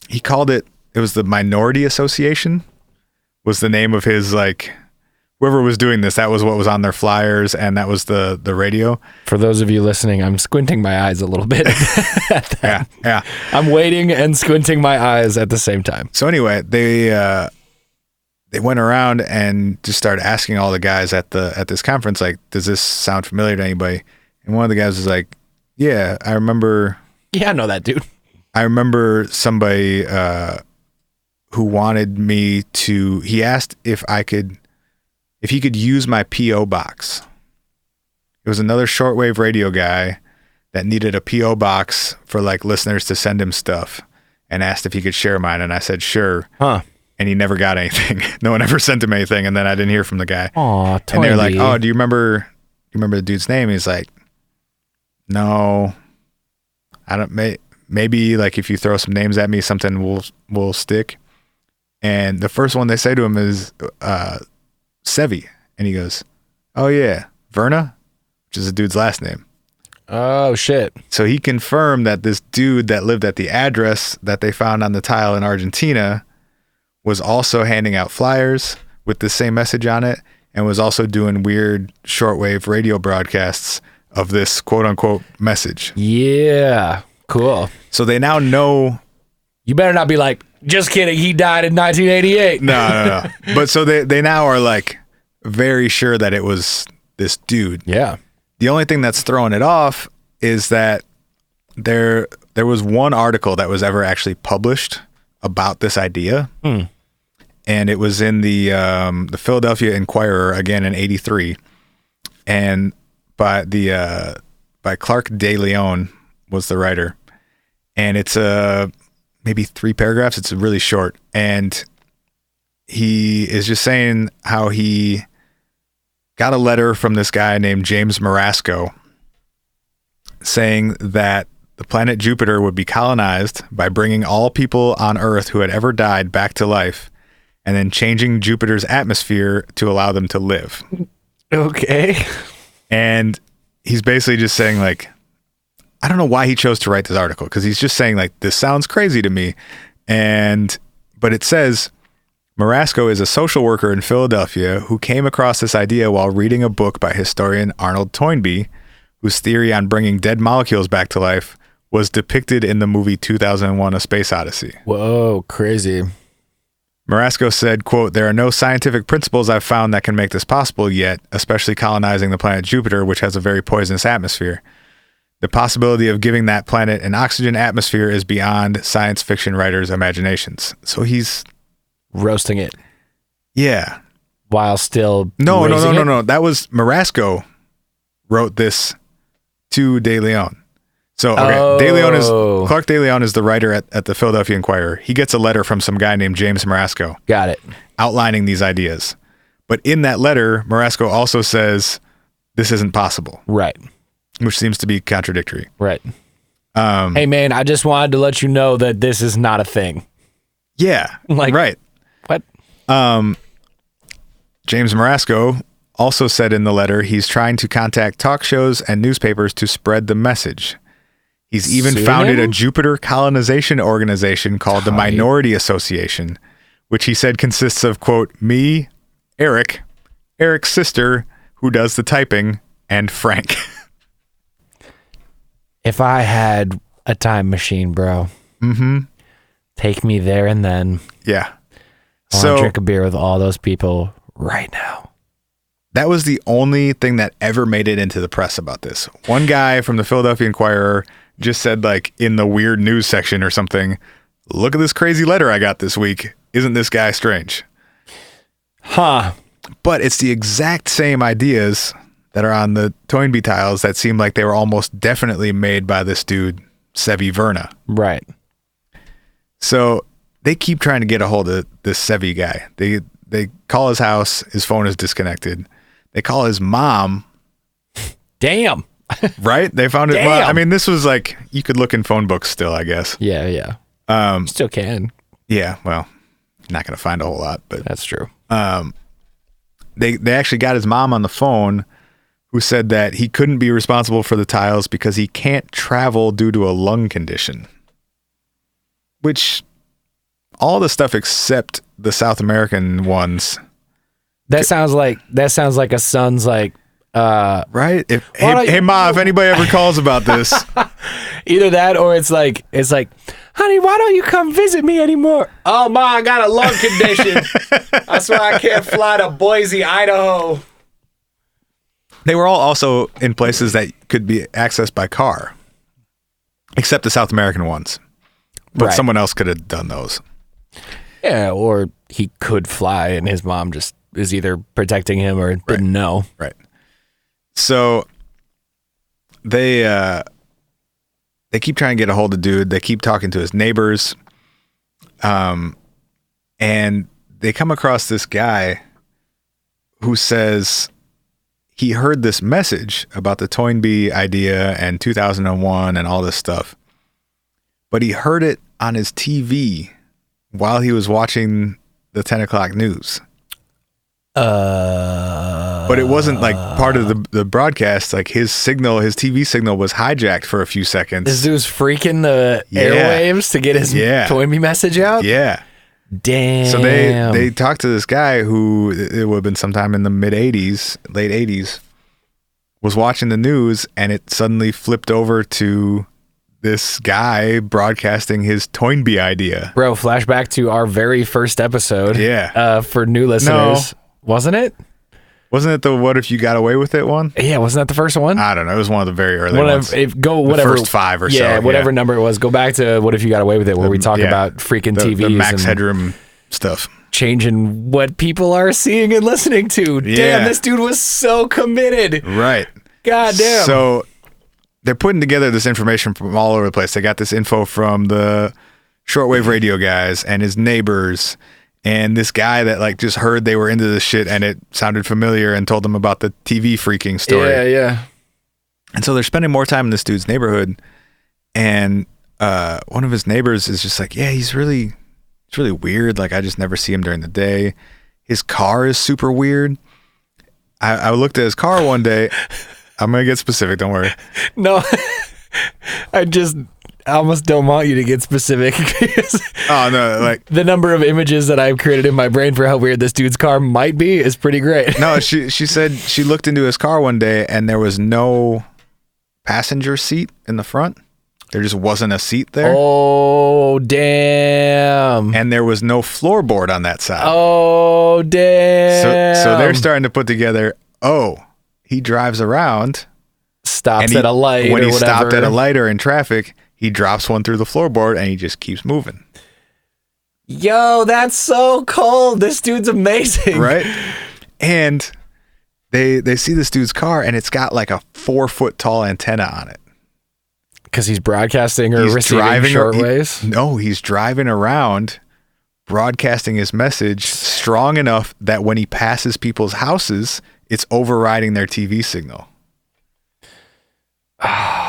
he called it was the Minority Association was the name of his, like, whoever was doing this, that was what was on their flyers, and that was the radio. For those of you listening, I'm squinting my eyes a little bit at that. Yeah. I'm waiting and squinting my eyes at the same time. So anyway, they went around and just started asking all the guys at this conference, like, does this sound familiar to anybody? And one of the guys was like, yeah, I remember. Yeah, I know that dude. I remember somebody who wanted me to, he asked if he could use my P.O. box. It was another shortwave radio guy that needed a P.O. box for, like, listeners to send him stuff. and asked if he could share mine, and I said sure. Huh. And he never got anything. No one ever sent him anything, and then I didn't hear from the guy. Aw, Toynbee. And they're like, "Oh, do you remember the dude's name?" He's like, "No, I don't. Maybe like if you throw some names at me, something will stick." And the first one they say to him is Sevy, and he goes, "Oh yeah, Verna," which is the dude's last name. Oh shit! So he confirmed that this dude that lived at the address that they found on the tile in Argentina was also handing out flyers with the same message on it, and was also doing weird shortwave radio broadcasts of this quote unquote message. Yeah, cool. So they now know. You better not be like, just kidding, he died in 1988. No. But so they now are like very sure that it was this dude. Yeah. The only thing that's throwing it off is that there was one article that was ever actually published about this idea. And it was in the Philadelphia Inquirer again in '83, and by Clark De Leon was the writer, and it's maybe 3 paragraphs. It's really short, and he is just saying how he got a letter from this guy named James Marasco saying that the planet Jupiter would be colonized by bringing all people on Earth who had ever died back to life, and then changing Jupiter's atmosphere to allow them to live. Okay. And he's basically just saying, like, I don't know why he chose to write this article, because he's just saying, like, this sounds crazy to me. But it says, Marasco is a social worker in Philadelphia who came across this idea while reading a book by historian Arnold Toynbee, whose theory on bringing dead molecules back to life was depicted in the movie 2001: A Space Odyssey. Whoa, crazy. Marasco said, quote, "There are no scientific principles I've found that can make this possible yet, especially colonizing the planet Jupiter, which has a very poisonous atmosphere. The possibility of giving that planet an oxygen atmosphere is beyond science fiction writers' imaginations." So he's roasting it. Yeah. While still No. That was Marasco wrote this to De Leon. So okay, Clark De Leon is the writer at the Philadelphia Inquirer. He gets a letter from some guy named James Marasco. Got it. Outlining these ideas. But in that letter, Marasco also says this isn't possible. Right. Which seems to be contradictory. Right. Hey man, I just wanted to let you know that this is not a thing. Yeah. Like, right. What? James Marasco also said in the letter he's trying to contact talk shows and newspapers to spread the message. He's even founded a Jupiter colonization organization called the Minority Association, which he said consists of, quote, me, Eric's sister, who does the typing, and Frank. If I had a time machine, bro, take me there and then. Yeah. I want to drink a beer with all those people right now. That was the only thing that ever made it into the press about this. One guy from the Philadelphia Inquirer just said, like, in the weird news section or something, "Look at this crazy letter I got this week. Isn't this guy strange?" Huh. But it's the exact same ideas that are on the Toynbee tiles that seem like they were almost definitely made by this dude, Sevy Verna. Right. So they keep trying to get a hold of this Sevy guy. They call his house. His phone is disconnected. They call his mom. Damn. Right? They found it. Damn. Well, I mean, this was like, you could look in phone books still, I guess. Yeah. Still can. Yeah, well, not going to find a whole lot, but that's true. They actually got his mom on the phone, who said that he couldn't be responsible for the tiles because he can't travel due to a lung condition. Which, all the stuff except the South American ones. That sounds like a son's like, right? Hey Ma, if anybody ever calls about this. Either that or it's like, honey, why don't you come visit me anymore? Oh, Ma, I got a lung condition. That's why I can't fly to Boise, Idaho. They were all also in places that could be accessed by car, except the South American ones. But someone else could have done those. Yeah, or he could fly and his mom just is either protecting him or didn't know. Right. So they keep trying to get a hold of dude. They keep talking to his neighbors. And they come across this guy who says he heard this message about the Toynbee idea and 2001 and all this stuff, but he heard it on his TV while he was watching the 10 o'clock news. But it wasn't like part of the broadcast. Like his TV signal was hijacked for a few seconds. This dude was freaking the airwaves to get his Toynbee message out? Yeah. Damn. So they talked to this guy who, it would have been sometime in the late 80s, was watching the news, and it suddenly flipped over to this guy broadcasting his Toynbee idea. Bro, flashback to our very first episode. Yeah. For new listeners. No. Wasn't it? Wasn't it the What If You Got Away With It one? Yeah, wasn't that the first one? I don't know. It was one of the very early ones. The first 5 or so. Yeah, whatever number it was. Go back to What If You Got Away With It, where we talk about freaking TVs. The Max Headroom stuff. Changing what people are seeing and listening to. Yeah. Damn, this dude was so committed. Right. God damn. So they're putting together this information from all over the place. They got this info from the shortwave radio guys and his neighbors, and this guy that like just heard they were into this shit and it sounded familiar and told them about the TV freaking story. Yeah. And so they're spending more time in this dude's neighborhood, and one of his neighbors is just like, yeah, he's really weird. Like I just never see him during the day. His car is super weird. I looked at his car one day. I'm going to get specific. Don't worry. No, I almost don't want you to get specific. Oh, no. Like the number of images that I've created in my brain for how weird this dude's car might be is pretty great. No, she said she looked into his car one day and there was no passenger seat in the front. There just wasn't a seat there. Oh, damn. And there was no floorboard on that side. Oh, damn. So they're starting to put together, he drives around. Stops at a light when or he whatever. Stopped at a light or in traffic, he drops one through the floorboard and he just keeps moving. Yo, that's so cold. This dude's amazing. Right? And they see this dude's car and it's got like a 4-foot tall antenna on it. Because he's broadcasting or receiving shortwaves? No, he's driving around broadcasting his message strong enough that when he passes people's houses, it's overriding their TV signal.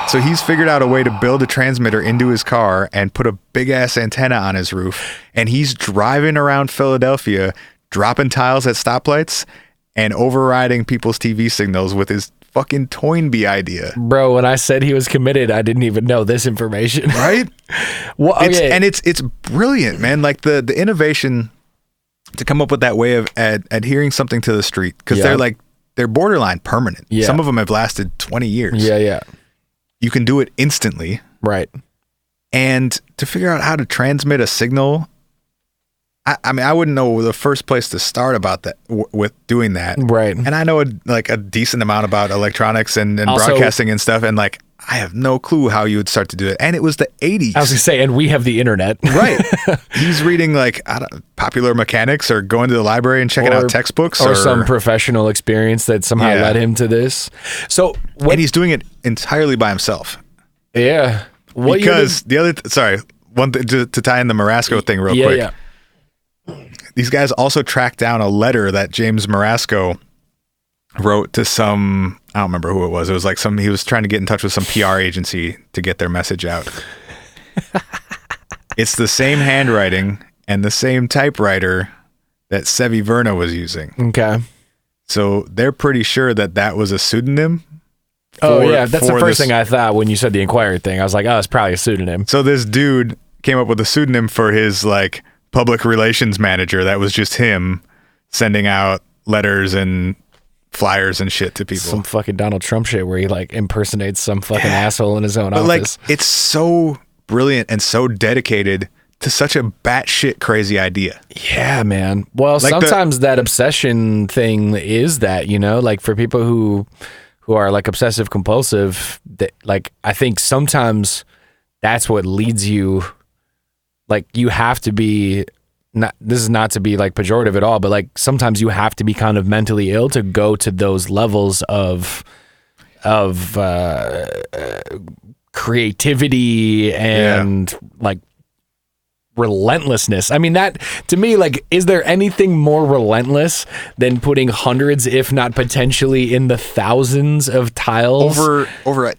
So he's figured out a way to build a transmitter into his car and put a big ass antenna on his roof. And he's driving around Philadelphia, dropping tiles at stoplights and overriding people's TV signals with his fucking Toynbee idea. Bro, when I said he was committed, I didn't even know this information. Right? Well, okay. It's brilliant, man. Like the innovation to come up with that way of adhering something to the street, because they're borderline permanent. Yeah. Some of them have lasted 20 years. Yeah. You can do it instantly. Right. And to figure out how to transmit a signal, I mean, I wouldn't know the first place to start about that with doing that. Right. And I know a decent amount about electronics and also, broadcasting and stuff. And like, I have no clue how you would start to do it. And it was the 80s. I was going to say, and we have the internet. Right. He's reading like Popular Mechanics or going to the library and checking out textbooks. Or some professional experience that somehow led him to this. So, and he's doing it entirely by himself. Yeah. Because one thing to tie in the Marasco thing real quick. Yeah. These guys also tracked down a letter that James Marasco wrote to some, I don't remember who it was. It was like he was trying to get in touch with some PR agency to get their message out. It's the same handwriting and the same typewriter that Sevy Verna was using. Okay. So they're pretty sure that was a pseudonym. That's the first thing I thought when you said the Inquirer thing. I was like, it's probably a pseudonym. So this dude came up with a pseudonym for his like public relations manager. That was just him sending out letters and flyers and shit to people. Some fucking Donald Trump shit where he like impersonates some fucking asshole in his own office. Like, it's so brilliant and so dedicated to such a batshit crazy idea. Yeah, man. Well, like sometimes that obsession thing is that, like for people who are like obsessive compulsive, like I think sometimes that's what leads you. Like you have to be, this is not to be like pejorative at all, but like sometimes you have to be kind of mentally ill to go to those levels of creativity and like relentlessness. I mean, that to me, like, is there anything more relentless than putting hundreds, if not potentially in the thousands of tiles over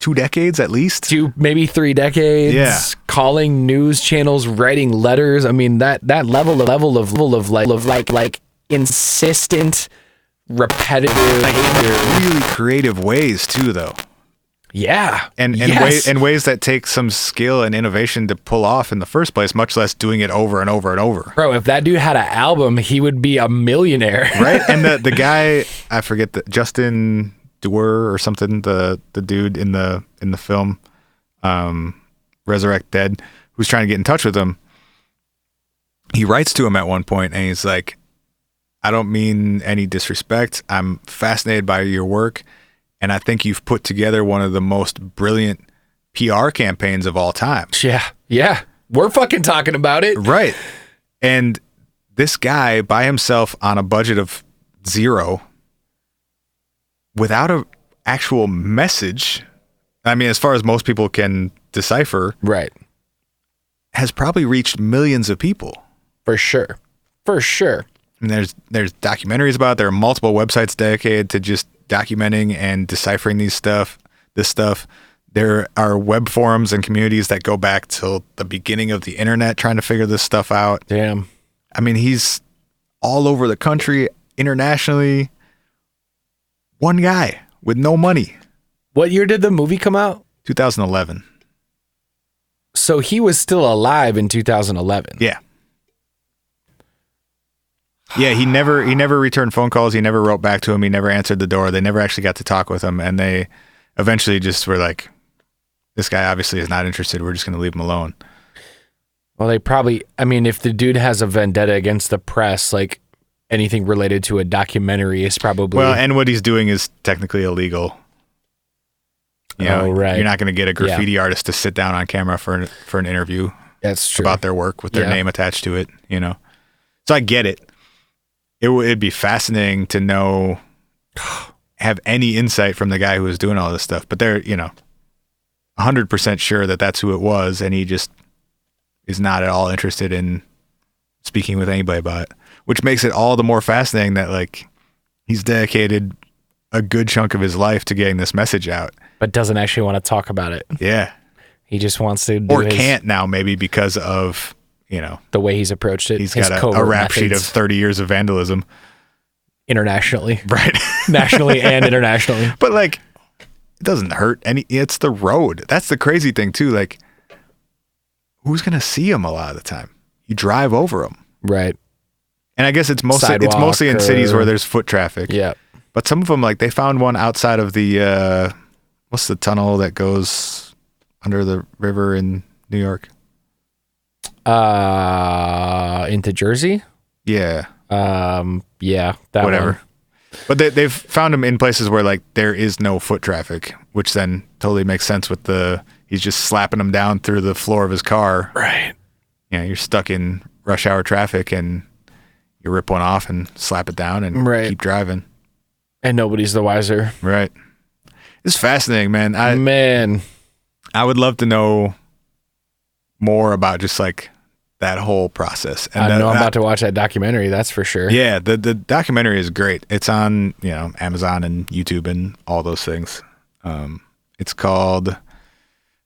2 decades at least, 2 maybe 3 decades? Yeah, calling news channels, writing letters. I mean, that level of like insistent, repetitive, really creative ways too, though. Yeah, and ways that take some skill and innovation to pull off in the first place, much less doing it over and over and over. Bro, if that dude had an album, he would be a millionaire, right? And the guy, I forget, Justin Duer or something, the dude in the film, Resurrect Dead, who's trying to get in touch with him. He writes to him at one point, and he's like, "I don't mean any disrespect. I'm fascinated by your work. And I think you've put together one of the most brilliant PR campaigns of all time." Yeah. We're fucking talking about it. Right. And this guy by himself on a budget of 0, without an actual message, I mean, as far as most people can decipher, right, has probably reached millions of people. For sure. And there's documentaries about it. There are multiple websites dedicated to just documenting and deciphering this stuff. There are web forums and communities that go back till the beginning of the internet trying to figure this stuff out. Damn. I mean, he's all over the country, internationally. One guy with no money. What year did the movie come out? 2011. So he was still alive in 2011. Yeah. Yeah, he never returned phone calls. He never wrote back to him. He never answered the door. They never actually got to talk with him. And they eventually just were like, this guy obviously is not interested. We're just going to leave him alone. Well, they probably, I mean, if the dude has a vendetta against the press, like anything related to a documentary is probably... Well, and what he's doing is technically illegal. You know, right. You're not going to get a graffiti artist to sit down on camera for an interview. That's true. About their work with their name attached to it, you know. So I get it. It'd be fascinating to know, have any insight from the guy who was doing all this stuff. But they're, 100% sure that that's who it was, and he just is not at all interested in speaking with anybody about it. Which makes it all the more fascinating that, like, he's dedicated a good chunk of his life to getting this message out. But doesn't actually want to talk about it. Yeah. He just wants to do can't now, maybe because of... the way he's approached it. He's got a rap sheet of 30 years of vandalism. Internationally. Right. Nationally and internationally. But, like, it doesn't hurt it's the road. That's the crazy thing, too. Like, who's going to see him a lot of the time? You drive over them. Right. And I guess it's mostly in cities where there's foot traffic. Yeah. But some of them, like, they found one outside of the, what's the tunnel that goes under the river in New York? Into Jersey? Yeah. Yeah. That whatever. One. But they've found them in places where, like, there is no foot traffic, which then totally makes sense with he's just slapping them down through the floor of his car. Right. Yeah, you're stuck in rush hour traffic and you rip one off and slap it down and keep driving. And nobody's the wiser. Right. It's fascinating, man. I would love to know more about just, like, that whole process. And I know I'm about to watch that documentary, that's for sure. Yeah, the documentary is great. It's on, Amazon and YouTube and all those things. It's called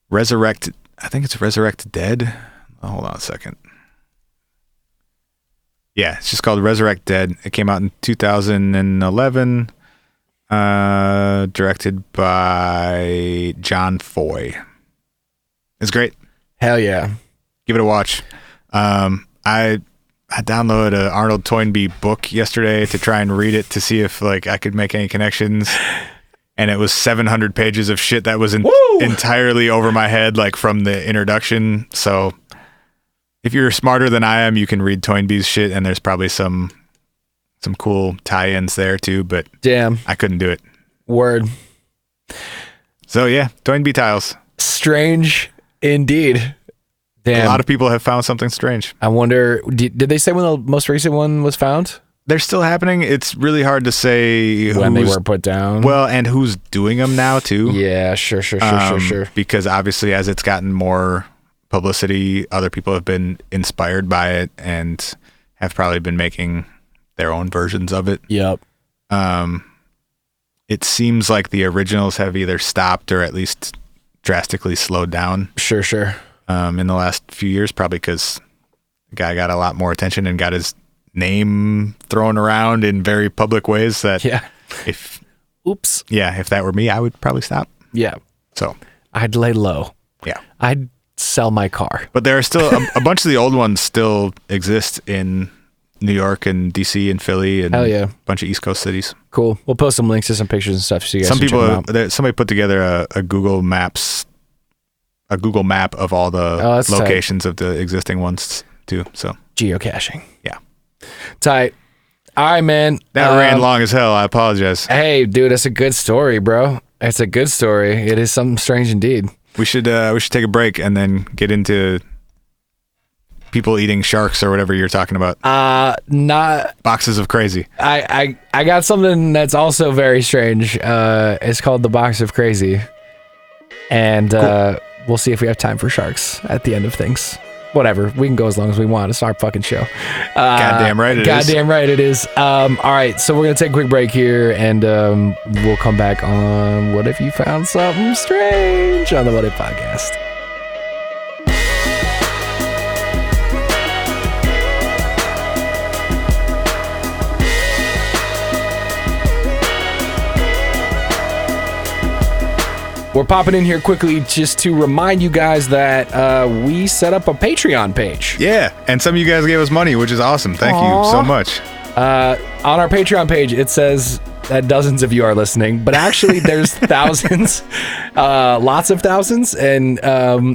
Resurrect. I think it's Resurrect Dead. Hold on a second. Yeah, it's just called Resurrect Dead. It came out in 2011. Directed by John Foy. It's great. Hell yeah. Give it a watch. I downloaded an Arnold Toynbee book yesterday to try and read it to see if, like, I could make any connections. And it was 700 pages of shit that was entirely over my head, like, from the introduction. So if you're smarter than I am, you can read Toynbee's shit, and there's probably some cool tie-ins there too, but damn, I couldn't do it. Word. So yeah, Toynbee Tiles. Strange indeed. Damn. A lot of people have found something strange. I wonder, did they say when the most recent one was found? They're still happening. It's really hard to say when they were put down. Well, and who's doing them now too. Yeah, sure. Because obviously as it's gotten more publicity. Other people have been inspired by it and have probably been making their own versions of it. Yep. It seems like the originals have either stopped or at least drastically slowed down. Sure. In the last few years, probably because the guy got a lot more attention and got his name thrown around in very public ways that if that were me, I would probably stop. Yeah. So I'd lay low. Yeah. I'd sell my car. But there are still a bunch of the old ones still exist in New York and DC and Philly and a bunch of East Coast cities. Cool. We'll post some links to some pictures and stuff so you guys some can people check them out. Somebody put together a Google map of all the locations of the existing ones too. So geocaching. Yeah. Tight. All right, man. That ran long as hell. I apologize. Hey, dude, it's a good story, bro. It's a good story. It is something strange indeed. We should take a break and then get into people eating sharks or whatever you're talking about. Not boxes of crazy. I got something that's also very strange. It's called the Box of Crazy, and cool. We'll see if we have time for sharks at the end of things. Whatever, we can go as long as we want. It's our fucking show. Goddamn right it is. Goddamn right it is. All right, so we're gonna take a quick break here, and we'll come back on What If You Found Something Strange on the What If Podcast. We're popping in here quickly just to remind you guys that we set up a Patreon page. Yeah, and some of you guys gave us money, which is awesome. Thank you so much. On our Patreon page, it says that dozens of you are listening, but actually there's thousands, lots of thousands. And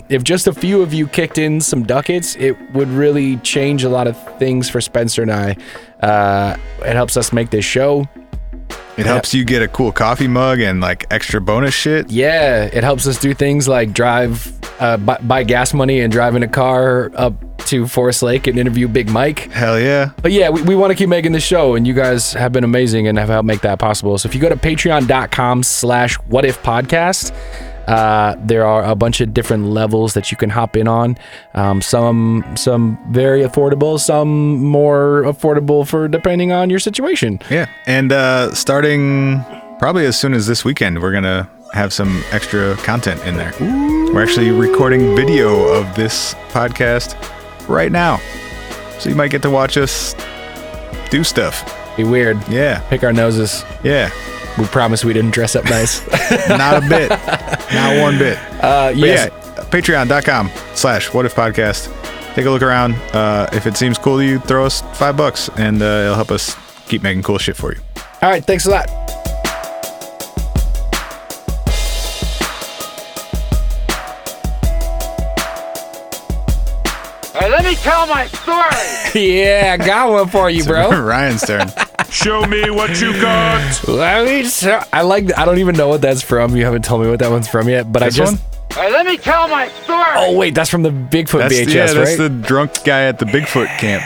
if just a few of you kicked in some ducats, it would really change a lot of things for Spencer and I. It helps us make this show. It helps you get a cool coffee mug and like extra bonus shit. Yeah, it helps us do things like buy gas money and drive in a car up to Forest Lake and interview Big Mike. Hell yeah. But yeah, we want to keep making this show, and you guys have been amazing and have helped make that possible. So if you go to patreon.com/whatifpodcast, there are a bunch of different levels that you can hop in on. Some very affordable, some more affordable for depending on your situation. Yeah, and starting probably as soon as this weekend, we're gonna have some extra content in there. Ooh. We're actually recording video of this podcast right now, so you might get to watch us do stuff. Be weird. Yeah. Pick our noses. Yeah. We promise we didn't dress up nice. Not a bit. Not one bit. Yes. Yeah, patreon.com/whatifpodcast. Take a look around. If it seems cool to you, throw us $5 and it'll help us keep making cool shit for you. All right. Thanks a lot. Hey, let me tell my story. Yeah, I got one for you, bro. Ryan's turn. Show me what you got. I don't even know what that's from. You haven't told me what that one's from yet, but this I just. One? Hey, let me tell my story. Oh wait, that's from the Bigfoot VHS, yeah, right? That's the drunk guy at the Bigfoot camp.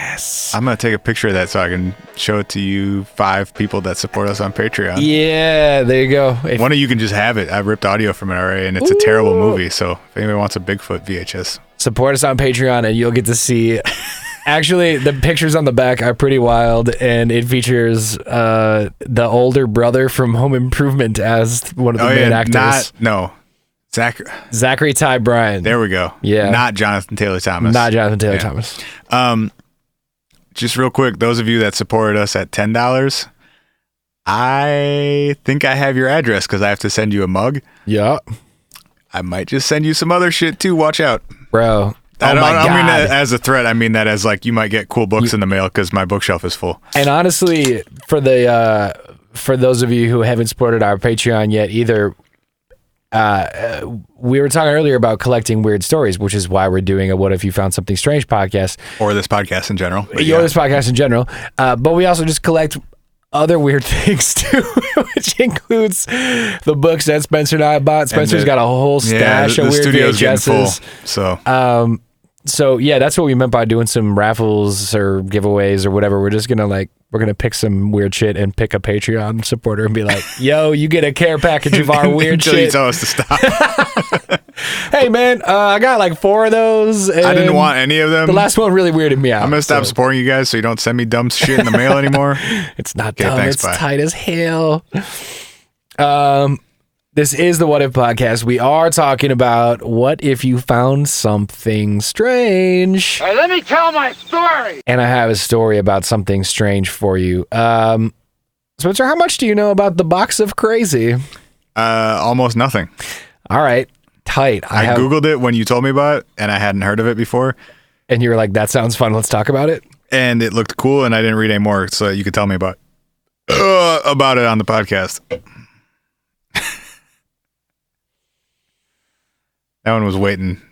I'm gonna take a picture of that so I can show it to you 5 people that support us on Patreon. Yeah, there you go. One of you can just have it. I ripped audio from it already, and it's a terrible movie. So if anybody wants a Bigfoot VHS, support us on Patreon, and you'll get to see. Actually, the pictures on the back are pretty wild, and it features the older brother from Home Improvement as one of the main actors. Zachary Ty Bryan. There we go. Yeah. Not Jonathan Taylor Thomas. Thomas. Just real quick, those of you that supported us at $10, I think I have your address because I have to send you a mug. Yeah. I might just send you some other shit too. Watch out. Bro. I don't mean that as a threat. I mean that as like you might get cool books in the mail because my bookshelf is full. And honestly, for those of you who haven't supported our Patreon yet either, we were talking earlier about collecting weird stories, which is why we're doing a What If You Found Something Strange podcast. Or this podcast in general. This podcast in general. But we also just collect other weird things too, which includes the books that Spencer and I bought. Spencer's got a whole stash of weird VHSs. Full, So yeah, that's what we meant by doing some raffles or giveaways or whatever. We're just gonna we're gonna pick some weird shit and pick a Patreon supporter and be like, yo, you get a care package of our weird until shit. you tell us to stop. Hey man, I got like 4 of those. I didn't want any of them. The last one really weirded me out. I'm gonna stop supporting you guys so you don't send me dumb shit in the mail anymore. It's not okay, dumb. Thanks, it's bye. tight as hell. This is the What If podcast. We are talking about what if you found something strange. Hey, let me tell my story. And I have a story about something strange for you. Spencer, how much do you know about the box of crazy? Almost nothing. All right. Tight. I Googled it when you told me about it, and I hadn't heard of it before. And you were like, that sounds fun. Let's talk about it. And it looked cool, and I didn't read any more, so you could tell me about it on the podcast. That one was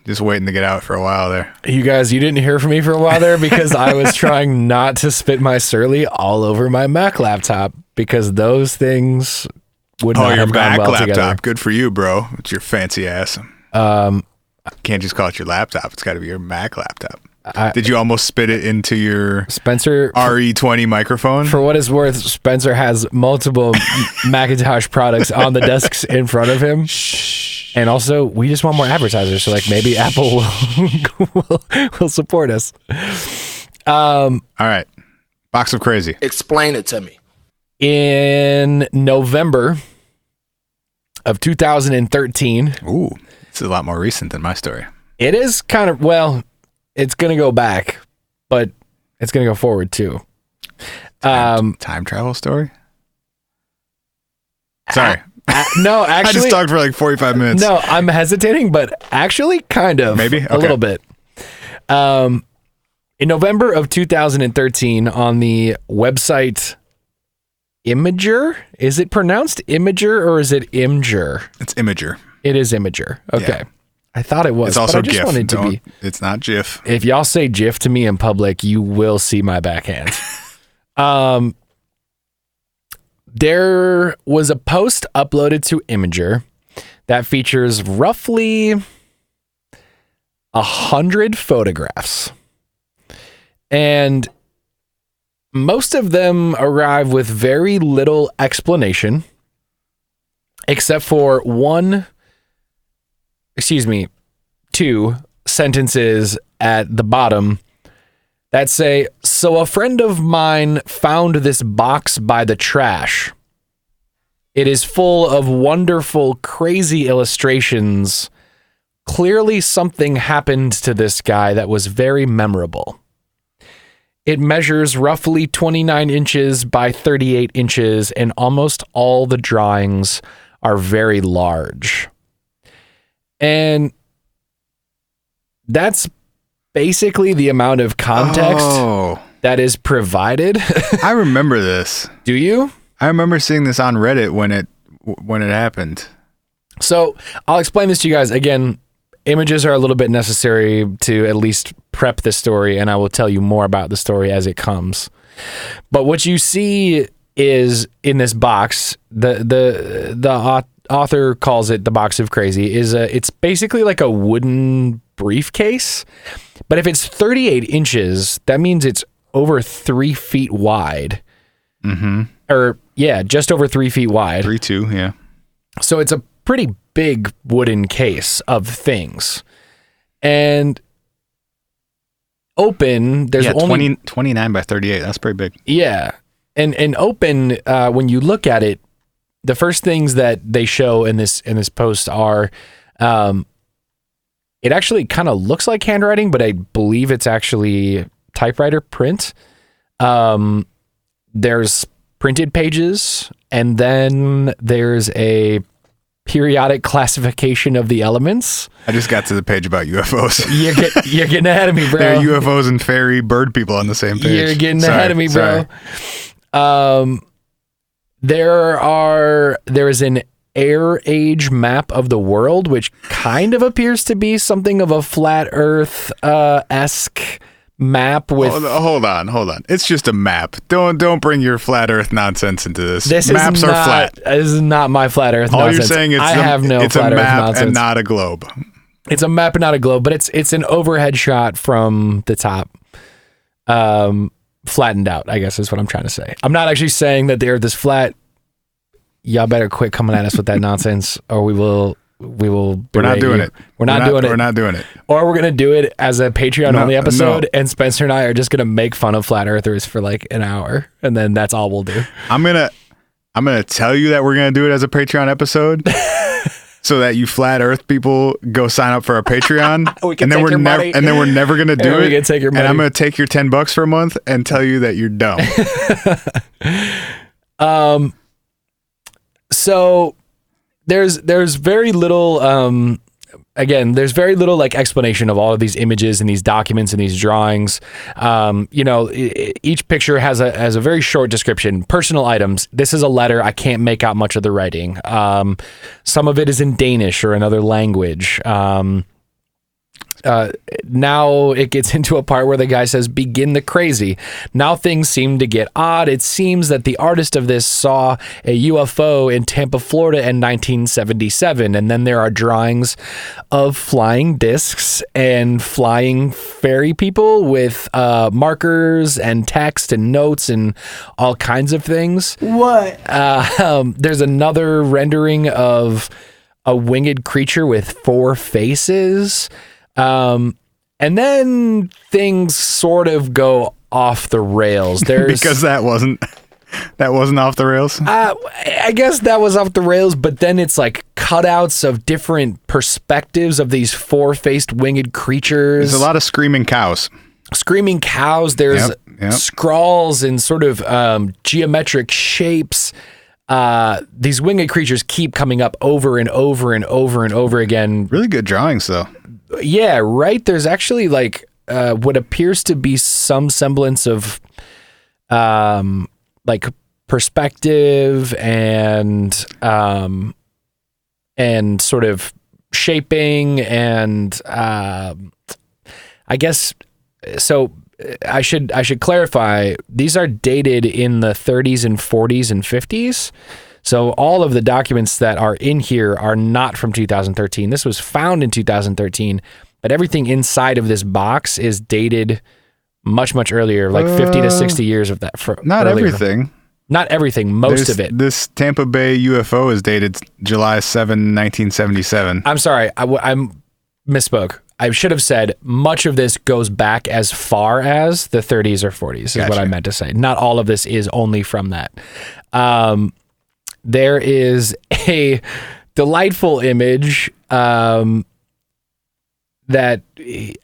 just waiting to get out for a while there. You guys, you didn't hear from me for a while there because I was trying not to spit my surly all over my Mac laptop because those things would not have gone well together. Laptop. Good for you, bro. It's your fancy ass. Can't just call it your laptop. It's got to be your Mac laptop. Did you almost spit it into your Spencer RE20 microphone? For what it's worth, Spencer has multiple Macintosh products on the desks in front of him. And also, we just want more advertisers, so like maybe Apple will support us. All right. Box of Crazy. Explain it to me. In November of 2013. Ooh, this is a lot more recent than my story. It is kind of, well, it's going to go back, but it's going to go forward too. Time travel story? Sorry. No, actually. I just talked for like 45 minutes. No, I'm hesitating, but actually kind of. Maybe? Okay. A little bit. In November of 2013 on the website Imgur, is it pronounced Imgur or is it Imgur? It's Imgur. It is Imgur. Okay. Yeah. I thought it was. It's also but I just GIF. wanted to be. It's not GIF. If y'all say GIF to me in public, you will see my backhand. There was a post uploaded to Imgur that features roughly 100 photographs. And most of them arrive with very little explanation, except for two sentences at the bottom that say, so a friend of mine found this box by the trash. It is full of wonderful, crazy illustrations. Clearly something happened to this guy that was very memorable. It measures roughly 29 inches by 38 inches, and almost all the drawings are very large. And that's basically the amount of context that is provided. I remember this. Do you? I remember seeing this on Reddit when it happened. So I'll explain this to you guys. Again, images are a little bit necessary to at least prep the story, and I will tell you more about the story as it comes. But what you see is in this box, the author calls it the box of crazy. It's basically like a wooden briefcase, but if it's 38 inches, that means it's over 3 feet wide. Mm-hmm. Or yeah, just over 3 feet wide. 3.2, yeah. So it's a pretty big wooden case of things. And open, there's only 29 by 38. That's pretty big. Yeah. And open, when you look at it, the first things that they show in this post are, it actually kind of looks like handwriting, but I believe it's actually typewriter print. There's printed pages, and then there's a periodic classification of the elements. I just got to the page about UFOs. You're getting ahead of me, bro. There are UFOs and fairy bird people on the same page. You're getting ahead of me, bro. There is an air age map of the world, which kind of appears to be something of a flat Earth esque map with. Hold on. It's just a map. Don't bring your flat Earth nonsense into this. Maps are flat. This is not my flat Earth All nonsense. you're saying is I have no it's flat a Earth map nonsense. and not a globe. It's a map and not a globe, but it's an overhead shot from the top. Flattened out, I guess is what I'm trying to say. I'm not actually saying that they're this flat. Y'all better quit coming at us with that nonsense, or we will. We're not doing it. We're not doing it. Or we're gonna do it as a Patreon only episode, and Spencer and I are just gonna make fun of flat earthers for like an hour, and then that's all we'll do. I'm gonna tell you that we're gonna do it as a Patreon episode, so that you flat Earth people go sign up for our Patreon, and then we're never gonna do it. We can take your money. And I'm gonna take your $10 for a month and tell you that you're dumb. So. There's very little there's very little like explanation of all of these images and these documents and these drawings. Each picture has a very short description. Personal items. This is a letter. I can't make out much of the writing. Some of it is in Danish or another language. Now it gets into a part where the guy says, "Begin the crazy." Now things seem to get odd. It seems that the artist of this saw a UFO in Tampa, Florida in 1977. And then there are drawings of flying discs and flying fairy people with markers and text and notes and all kinds of things. What? There's another rendering of a winged creature with 4 faces. And then things sort of go off the rails. Because that wasn't off the rails. I guess that was off the rails, but then it's like cutouts of different perspectives of these 4-faced winged creatures. There's a lot of screaming cows. There's scrawls in sort of geometric shapes. These winged creatures keep coming up over and over and over and over again. Really good drawings, though. Yeah, right. There's actually like what appears to be some semblance of like perspective and sort of shaping and I guess so. I should clarify. These are dated in the 30s and 40s and 50s. So all of the documents that are in here are not from 2013. This was found in 2013, but everything inside of this box is dated much, much earlier, like 50 to 60 years of that. Not everything. Not everything, most of it. This Tampa Bay UFO is dated July 7, 1977. I'm sorry, I misspoke. I should have said much of this goes back as far as the 30s or 40s is what I meant to say. Not all of this is only from that. There is a delightful image that,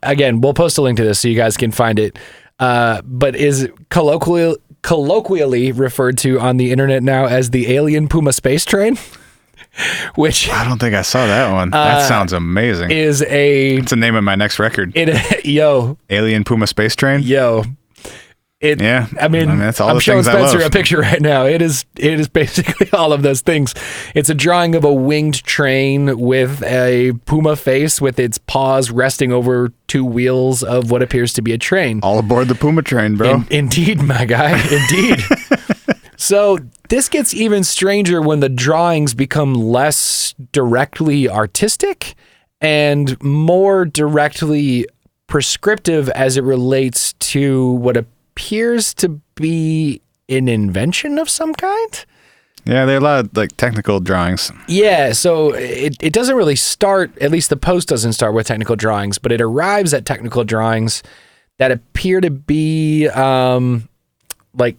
again, we'll post a link to this so you guys can find it, but is colloquially referred to on the internet now as the Alien Puma Space Train. Which I don't think I saw that one. That sounds amazing. It's the name of my next record. Alien Puma Space Train. I mean that's all. I'm showing Spencer a picture right now. It is basically all of those things. It's a drawing of a winged train with a puma face with its paws resting over 2 wheels of what appears to be a train. All aboard the Puma train, bro. Indeed, my guy. Indeed. So this gets even stranger when the drawings become less directly artistic and more directly prescriptive as it relates to what appears to be an invention of some kind. Yeah, there are a lot of like technical drawings. Yeah, so it doesn't really start, at least the post doesn't start with technical drawings, but it arrives at technical drawings that appear to be like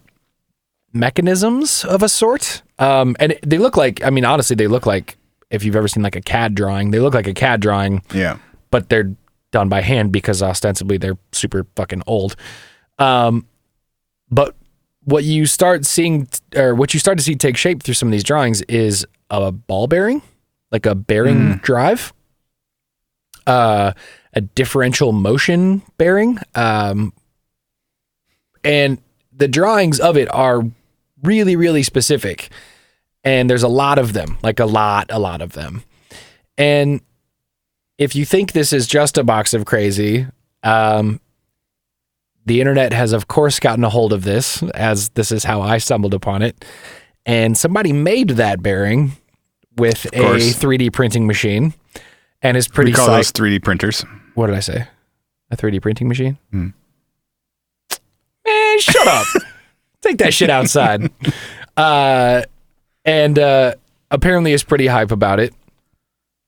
mechanisms of a sort. And they look like, I mean, honestly, they look like, if you've ever seen like a CAD drawing, they look like a CAD drawing. Yeah. But they're done by hand because ostensibly they're super fucking old. But what you start seeing, or what you start to see take shape through some of these drawings is a ball bearing, like a bearing drive, a differential motion bearing. And the drawings of it are really, really specific. And there's a lot of them, like a lot of them. And if you think this is just a box of crazy, the internet has, of course, gotten a hold of this, as this is how I stumbled upon it. And somebody made that bearing with a 3D printing machine. and is pretty. We call those 3D printers. What did I say? A 3D printing machine? Man, shut up. Take that shit outside. And apparently is pretty hype about it.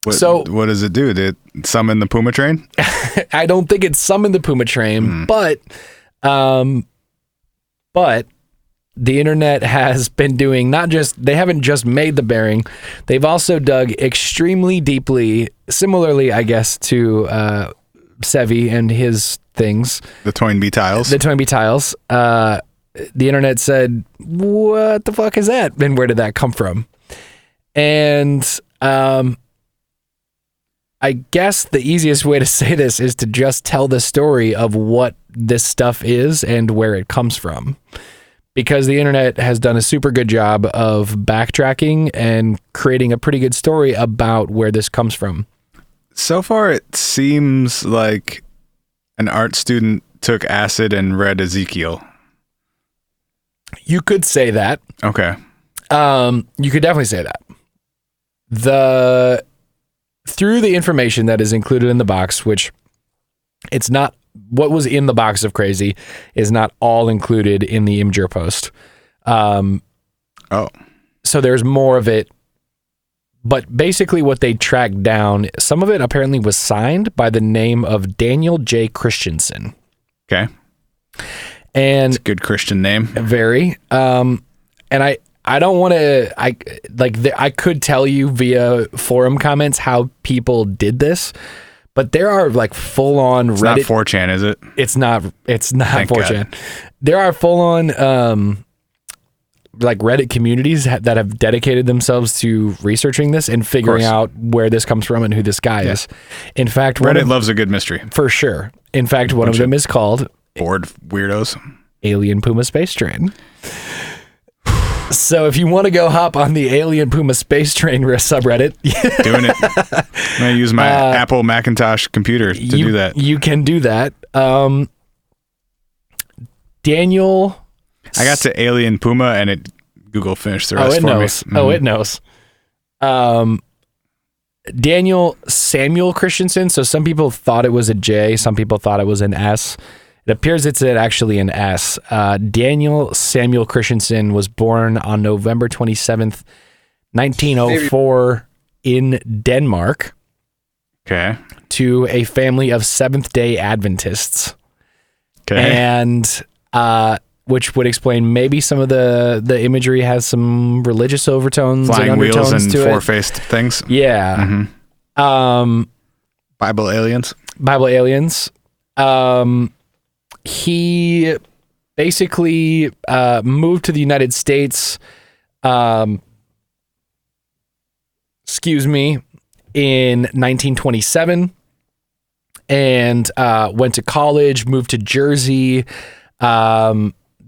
What does it do? Did it summon the Puma train? I don't think it summoned the Puma train, but the internet has been doing they haven't just made the bearing, they've also dug extremely deeply, similarly, I guess, to Sevy and his things. The Toynbee Tiles. The Toynbee Tiles. The internet said, what the fuck is that? And where did that come from? And I guess the easiest way to say this is to just tell the story of what this stuff is and where it comes from. Because the internet has done a super good job of backtracking and creating a pretty good story about where this comes from. So far, it seems like an art student took acid and read Ezekiel. You could say that. Okay. You could definitely say that. Through the information that is included in the box, which it's not, what was in the box of crazy is not all included in the Imgur post. So there's more of it, but basically what they tracked down, some of it apparently was signed by the name of Daniel J. Christensen. Okay. And it's a good Christian name. Very. And I don't want to, I could tell you via forum comments how people did this, but there are like full on Reddit. It's not 4chan, is it? It's not Thank 4chan. God. There are full on, like Reddit communities that have dedicated themselves to researching this and figuring out where this comes from and who this guy is. In fact, Reddit loves a good mystery. For sure. In fact, one of them is called Bored Weirdos. Alien Puma Space Train. So if you want to go hop on the Alien Puma Space Train subreddit, doing it. I'm going to use my Apple Macintosh computer to do that. You can do that. Daniel, I got to Alien Puma and Google finished the rest for me. Mm-hmm. Oh, it knows. Daniel Samuel Christensen. So some people thought it was a J. Some people thought it was an S. It appears it's actually an S. Daniel Samuel Christensen was born on November 27th, 1904 in Denmark. Okay. To a family of Seventh-day Adventists. Okay. And which would explain maybe some of the imagery has some religious overtones Flying and undertones wheels and to four-faced things. Yeah. Mm-hmm. Bible aliens. He basically moved to the United States, in 1927, and went to college, moved to Jersey.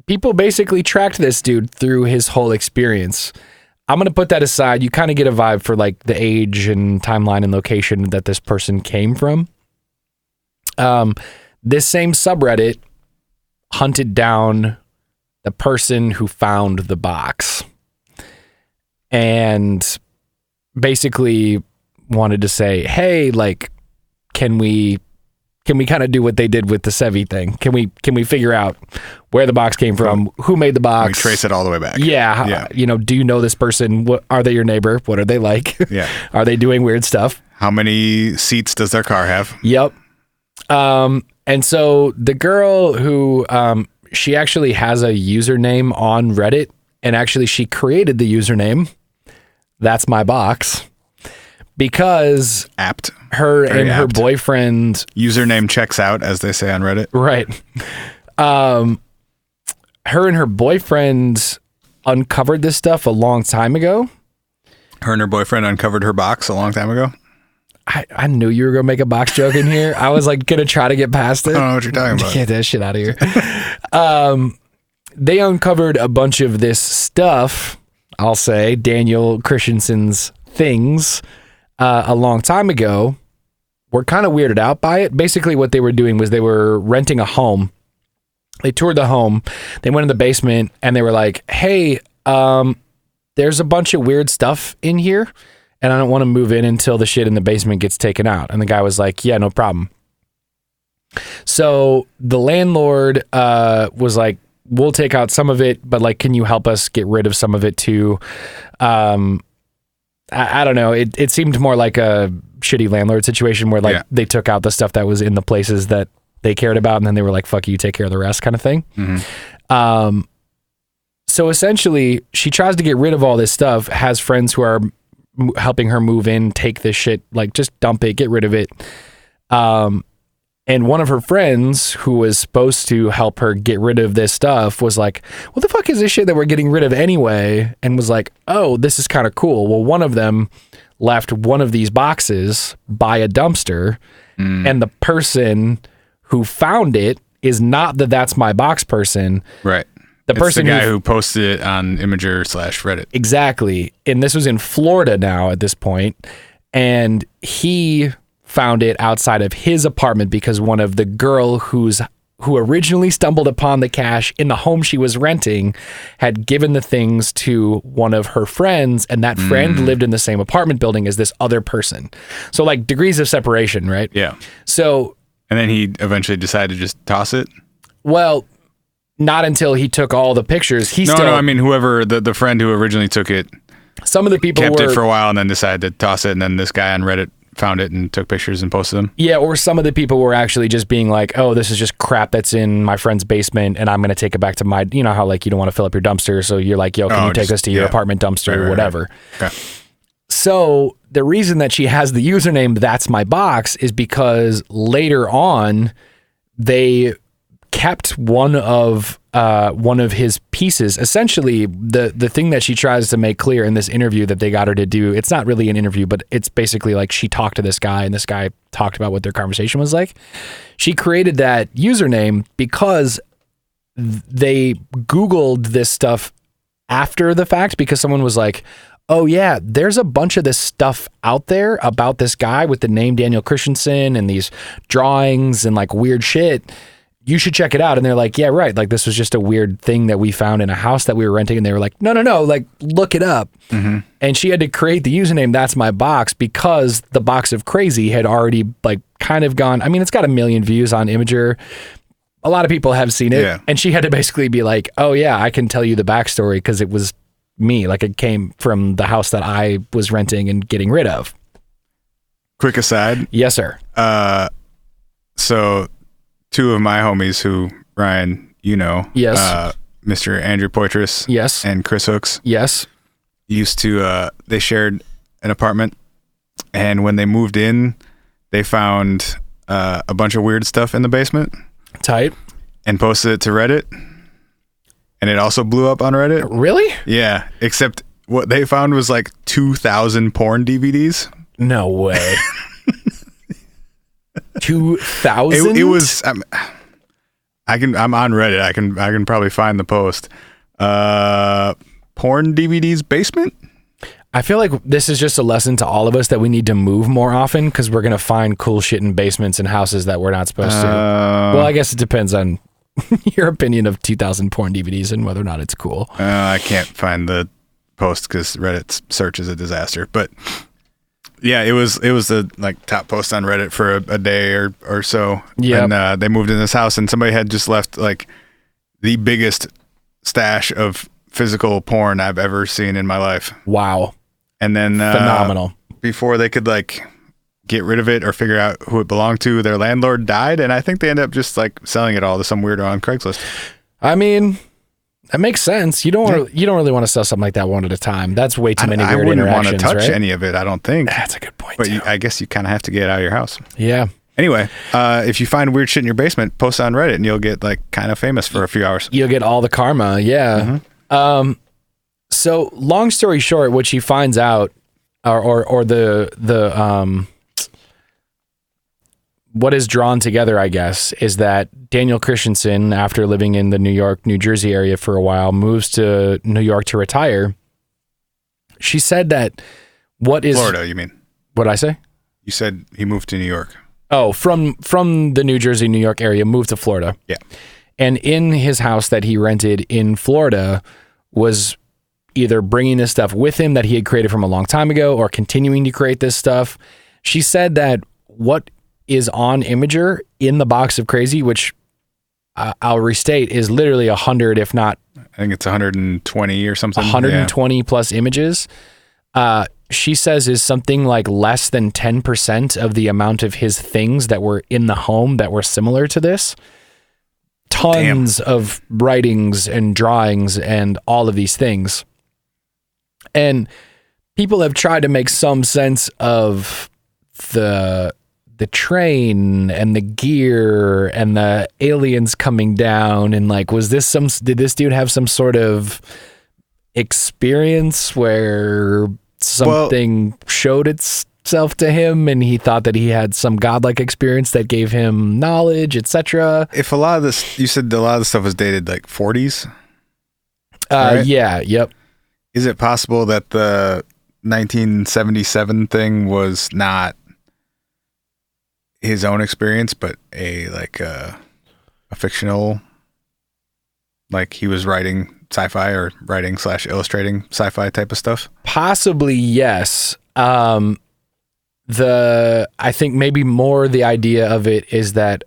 People basically tracked this dude through his whole experience. I'm going to put that aside. You kind of get a vibe for like the age and timeline and location that this person came from. This same subreddit hunted down the person who found the box and basically wanted to say, hey, like, can we kind of do what they did with the Sevy thing? Can we figure out where the box came from? Who made the box? We trace it all the way back. Yeah. Do you know this person? What, are they your neighbor? What are they like? Yeah. Are they doing weird stuff? How many seats does their car have? Yep. And so the girl who, she actually has a username on Reddit, and actually she created the username. That's my box. Because apt. Very her boyfriend username checks out, as they say on Reddit. Right. Her and her boyfriend uncovered this stuff a long time ago. Her and her boyfriend uncovered her box a long time ago. I knew you were going to make a box joke in here. I was like going to try to get past it. I don't know what you're talking about. Get that shit out of here. They uncovered a bunch of this stuff, I'll say, Daniel Christensen's things, a long time ago. Were kind of weirded out by it. Basically what they were doing was they were renting a home. They toured the home. They went in the basement and they were like, hey, there's a bunch of weird stuff in here. and I don't want to move in until the shit in the basement gets taken out. And the guy was like, yeah, no problem. So the landlord was like, we'll take out some of it, but like, can you help us get rid of some of it too? I don't know. It seemed more like a shitty landlord situation where like they took out the stuff that was in the places that they cared about, and then they were like, fuck you, take care of the rest kind of thing. Mm-hmm. So essentially, she tries to get rid of all this stuff, has friends who are helping her move in, take this shit, like just dump it, get rid of it. And one of her friends who was supposed to help her get rid of this stuff was like, what the fuck is this shit that we're getting rid of anyway? And was like, oh, this is kind of cool. Well, one of them left one of these boxes by a dumpster, and the person who found it is not the That's My Box person. Right. It's the guy who posted it on Imgur/Reddit. Exactly. And this was in Florida now at this point. And he found it outside of his apartment because one of the girl who originally stumbled upon the cash in the home she was renting had given the things to one of her friends, and that friend lived in the same apartment building as this other person. So like degrees of separation, right? Yeah. So... And then he eventually decided to just toss it? Well, not until he took all the pictures. No, I mean, whoever, the friend who originally took it, some of the people kept it for a while and then decided to toss it, and then this guy on Reddit found it and took pictures and posted them. Yeah, or some of the people were actually just being like, oh, this is just crap that's in my friend's basement, and I'm going to take it back to my, you know how like you don't want to fill up your dumpster, so you're like, yo, can you take us to your apartment dumpster or whatever. Right. Okay. So the reason that she has the username That's My Box is because later on they kept one of his pieces. Essentially, the thing that she tries to make clear in this interview that they got her to do, it's not really an interview, but it's basically like she talked to this guy and this guy talked about what their conversation was like. She created that username because they Googled this stuff after the fact, because someone was like, oh yeah, there's a bunch of this stuff out there about this guy with the name Daniel Christensen and these drawings and like weird shit. You should check it out. And they're like, yeah, right. Like this was just a weird thing that we found in a house that we were renting. And they were like, no, like look it up. Mm-hmm. And she had to create the username That's My Box because the Box of Crazy had already like kind of gone. I mean, it's got 1 million views on Imgur. A lot of people have seen it. Yeah. And she had to basically be like, oh yeah, I can tell you the backstory because it was me. Like it came from the house that I was renting and getting rid of. Quick aside. Yes, sir. So two of my homies who, Ryan, you know. Yes. Mr. Andrew Poitras. Yes. And Chris Hooks. Yes. Used to, they shared an apartment, and when they moved in, they found a bunch of weird stuff in the basement. Tight. And posted it to Reddit. And it also blew up on Reddit. Really? Yeah. Except what they found was like 2,000 porn DVDs. No way. 2,000? It was. I'm on Reddit. I can probably find the post. Porn DVDs basement. I feel like this is just a lesson to all of us that we need to move more often because we're gonna find cool shit in basements and houses that we're not supposed to. Well, I guess it depends on your opinion of 2,000 porn DVDs and whether or not it's cool. I can't find the post because Reddit's search is a disaster. But yeah, it was the like top post on Reddit for a day or so. Yeah, and they moved in this house, and somebody had just left like the biggest stash of physical porn I've ever seen in my life. Wow. And then phenomenal. Before they could like get rid of it or figure out who it belonged to, their landlord died, and I think they ended up just like selling it all to some weirdo on Craigslist. I mean, that makes sense. You don't really want to sell something like that one at a time. That's way too many weird interactions. I wouldn't want to touch any of it, I don't think. That's a good point. But I guess you kind of have to get it out of your house. Yeah. Anyway, if you find weird shit in your basement, post it on Reddit, and you'll get like kind of famous for a few hours. You'll get all the karma. Yeah. Mm-hmm. So long story short, what she finds out, or the what is drawn together, I guess, is that Daniel Christensen, after living in the New York, New Jersey area for a while, moves to New York to retire. She said that Florida, you mean? What'd I say? You said he moved to New York. Oh, from the New Jersey, New York area, moved to Florida. Yeah. And in his house that he rented in Florida was either bringing this stuff with him that he had created from a long time ago or continuing to create this stuff. She said that what is on Imgur in the box of crazy, which I'll restate, is literally 100, if not... I think it's 120 or something. 120 plus images. She says is something like less than 10% of the amount of his things that were in the home that were similar to this. Tons of writings and drawings and all of these things. And people have tried to make some sense of the train and the gear and the aliens coming down, and like, did this dude have some sort of experience where something showed itself to him and he thought that he had some godlike experience that gave him knowledge, etc. If a lot of this, you said a lot of the stuff was dated like 40s? Right? Yeah, yep. Is it possible that the 1977 thing was not his own experience, but a fictional, like he was writing sci-fi or writing / illustrating sci-fi type of stuff? Possibly, yes. I think maybe more the idea of it is that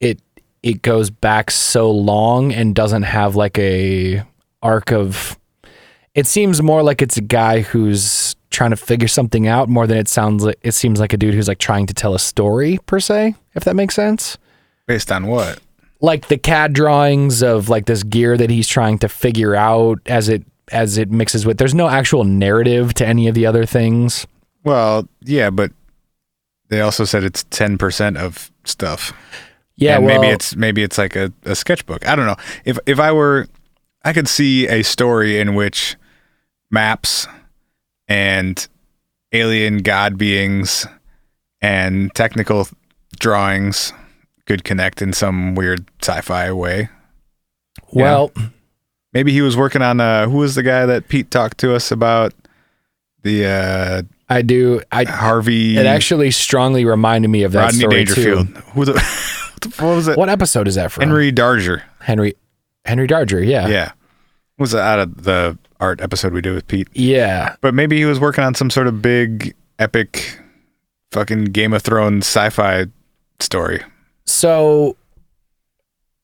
it goes back so long and doesn't have like a arc of... It seems more like it's a guy who's trying to figure something out more than it seems like a dude who's like trying to tell a story per se, if that makes sense. Based on what? Like the CAD drawings of like this gear that he's trying to figure out as it mixes with... There's no actual narrative to any of the other things. Well, yeah, but they also said it's 10% of stuff. Yeah, and maybe it's like a sketchbook. I don't know. If I could see a story in which maps and alien god beings and technical drawings could connect in some weird sci-fi way. Well, maybe he was working on who was the guy that Pete talked to us about? The Harvey. It actually strongly reminded me of that Rodney story Dangerfield. too. What was it? What episode is that from? Henry Darger. Henry Darger, yeah. Yeah. Was out of the art episode we did with Pete. Yeah. But maybe he was working on some sort of big, epic, fucking Game of Thrones sci-fi story. So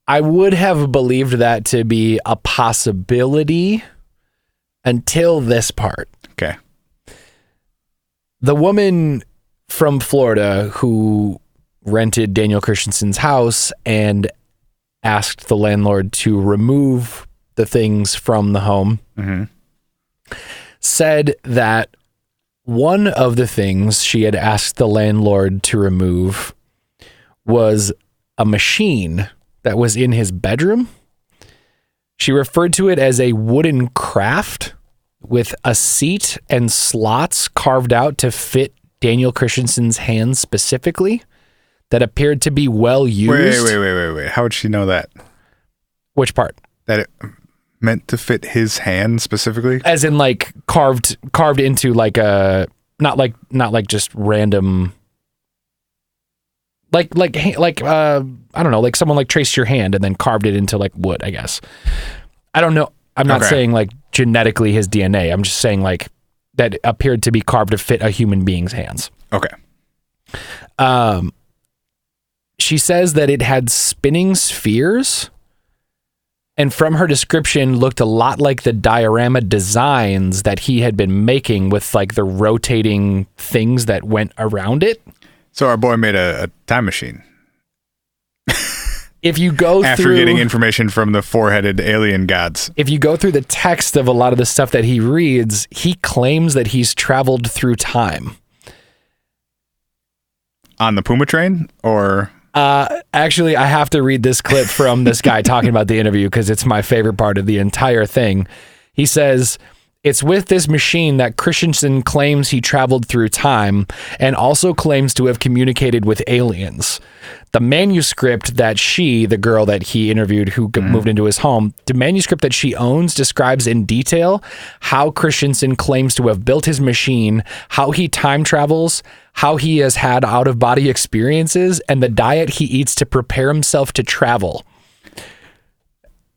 I would have believed that to be a possibility until this part. Okay. The woman from Florida who rented Daniel Christensen's house and asked the landlord to remove the things from the home, said that one of the things she had asked the landlord to remove was a machine that was in his bedroom. She referred to it as a wooden craft with a seat and slots carved out to fit Daniel Christensen's hands specifically that appeared to be well used. Wait. How would she know that? Which part? That it meant to fit his hand specifically? As in like carved into like a not like just random like I don't know, like someone like traced your hand and then carved it into like wood, I guess. I don't know. I'm not saying like genetically his DNA. I'm just saying like that appeared to be carved to fit a human being's hands. Okay. She says that it had spinning spheres, and from her description looked a lot like the diorama designs that he had been making with like the rotating things that went around it. So our boy made a time machine. If you go after getting information from the four-headed alien gods. If you go through the text of a lot of the stuff that he reads, he claims that he's traveled through time. On the Puma train or... Actually, I have to read this clip from this guy talking about the interview because it's my favorite part of the entire thing. He says, it's with this machine that Christensen claims he traveled through time and also claims to have communicated with aliens. The manuscript that the girl that he interviewed who moved into his home, the manuscript that she owns describes in detail how Christensen claims to have built his machine, how he time travels, how he has had out-of-body experiences, and the diet he eats to prepare himself to travel.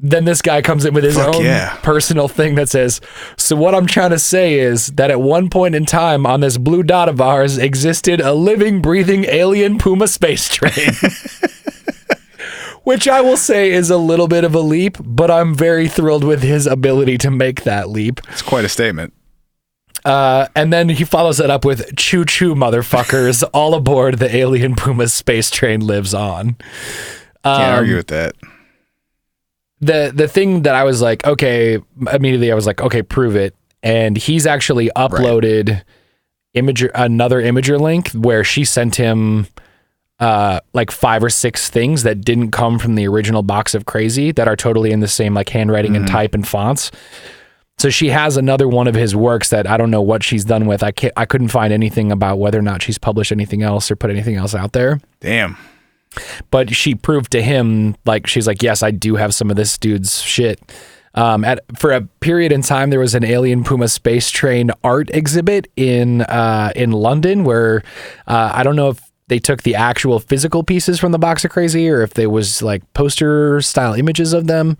then this guy comes in with his own personal thing that says, so what I'm trying to say is that at one point in time on this blue dot of ours existed a living, breathing alien Puma space train. Which I will say is a little bit of a leap, but I'm very thrilled with his ability to make that leap. It's quite a statement. And then he follows that up with choo-choo, motherfuckers, all aboard the alien Puma space train lives on. Can't argue with that. The thing that I was like, okay, immediately I was like, okay, prove it. And he's actually uploaded another Imgur link where she sent him like 5 or 6 things that didn't come from the original box of Crazy that are totally in the same like handwriting and type and fonts. So she has another one of his works that I don't know what she's done with. I couldn't find anything about whether or not she's published anything else or put anything else out there. Damn. But she proved to him, like, she's like, yes, I do have some of this dude's shit. For a period in time, there was an alien Puma space train art exhibit in London where I don't know if they took the actual physical pieces from the box of Crazy or if there was like poster style images of them.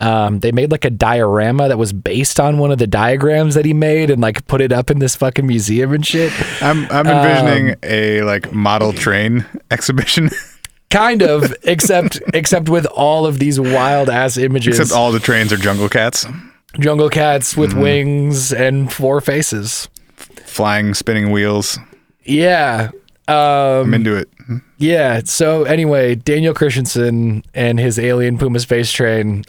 They made like a diorama that was based on one of the diagrams that he made and like put it up in this fucking museum and shit. I'm envisioning a like model train exhibition. Kind of, except with all of these wild ass images. Except all the trains are jungle cats. Jungle cats with wings and 4 faces. Flying, spinning wheels. Yeah. I'm into it. Yeah. So anyway, Daniel Christensen and his alien Puma space train.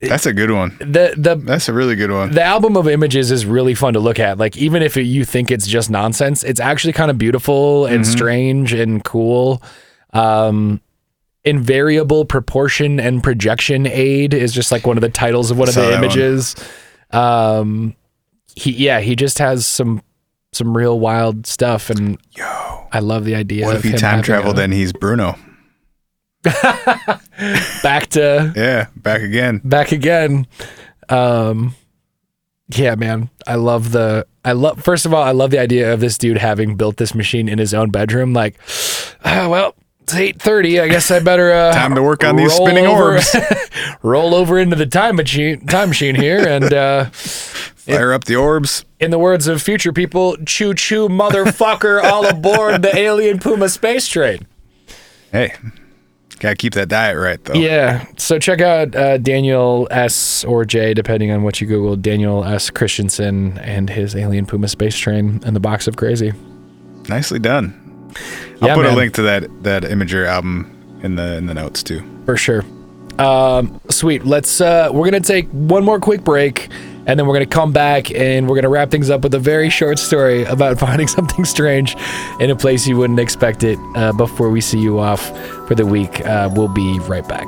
That's a good one. That's a really good one. The album of images is really fun to look at. Like, even if you think it's just nonsense, it's actually kind of beautiful and strange and cool. Invariable proportion and projection aid is just like one of the titles of one of the images. He just has some real wild stuff, and I love the idea. What if he time traveled and he's Bruno? back again. Yeah, man. First of all, I love the idea of this dude having built this machine in his own bedroom. Like, well, it's 8:30. I guess I better time to work on these spinning orbs. Roll over into the time machine here and fire up the orbs. In the words of future people, choo choo, motherfucker, all aboard the alien Puma space train. Hey. Gotta keep that diet right, though. Yeah. So check out Daniel S. or J, depending on what you Google, Daniel S. Christensen and his alien Puma space train and the box of Crazy. Nicely done. I'll put a link to that Imgur album in the notes, too. For sure. Sweet. We're going to take one more quick break, and then we're going to come back, and we're going to wrap things up with a very short story about finding something strange in a place you wouldn't expect it before we see you off for the week. We'll be right back.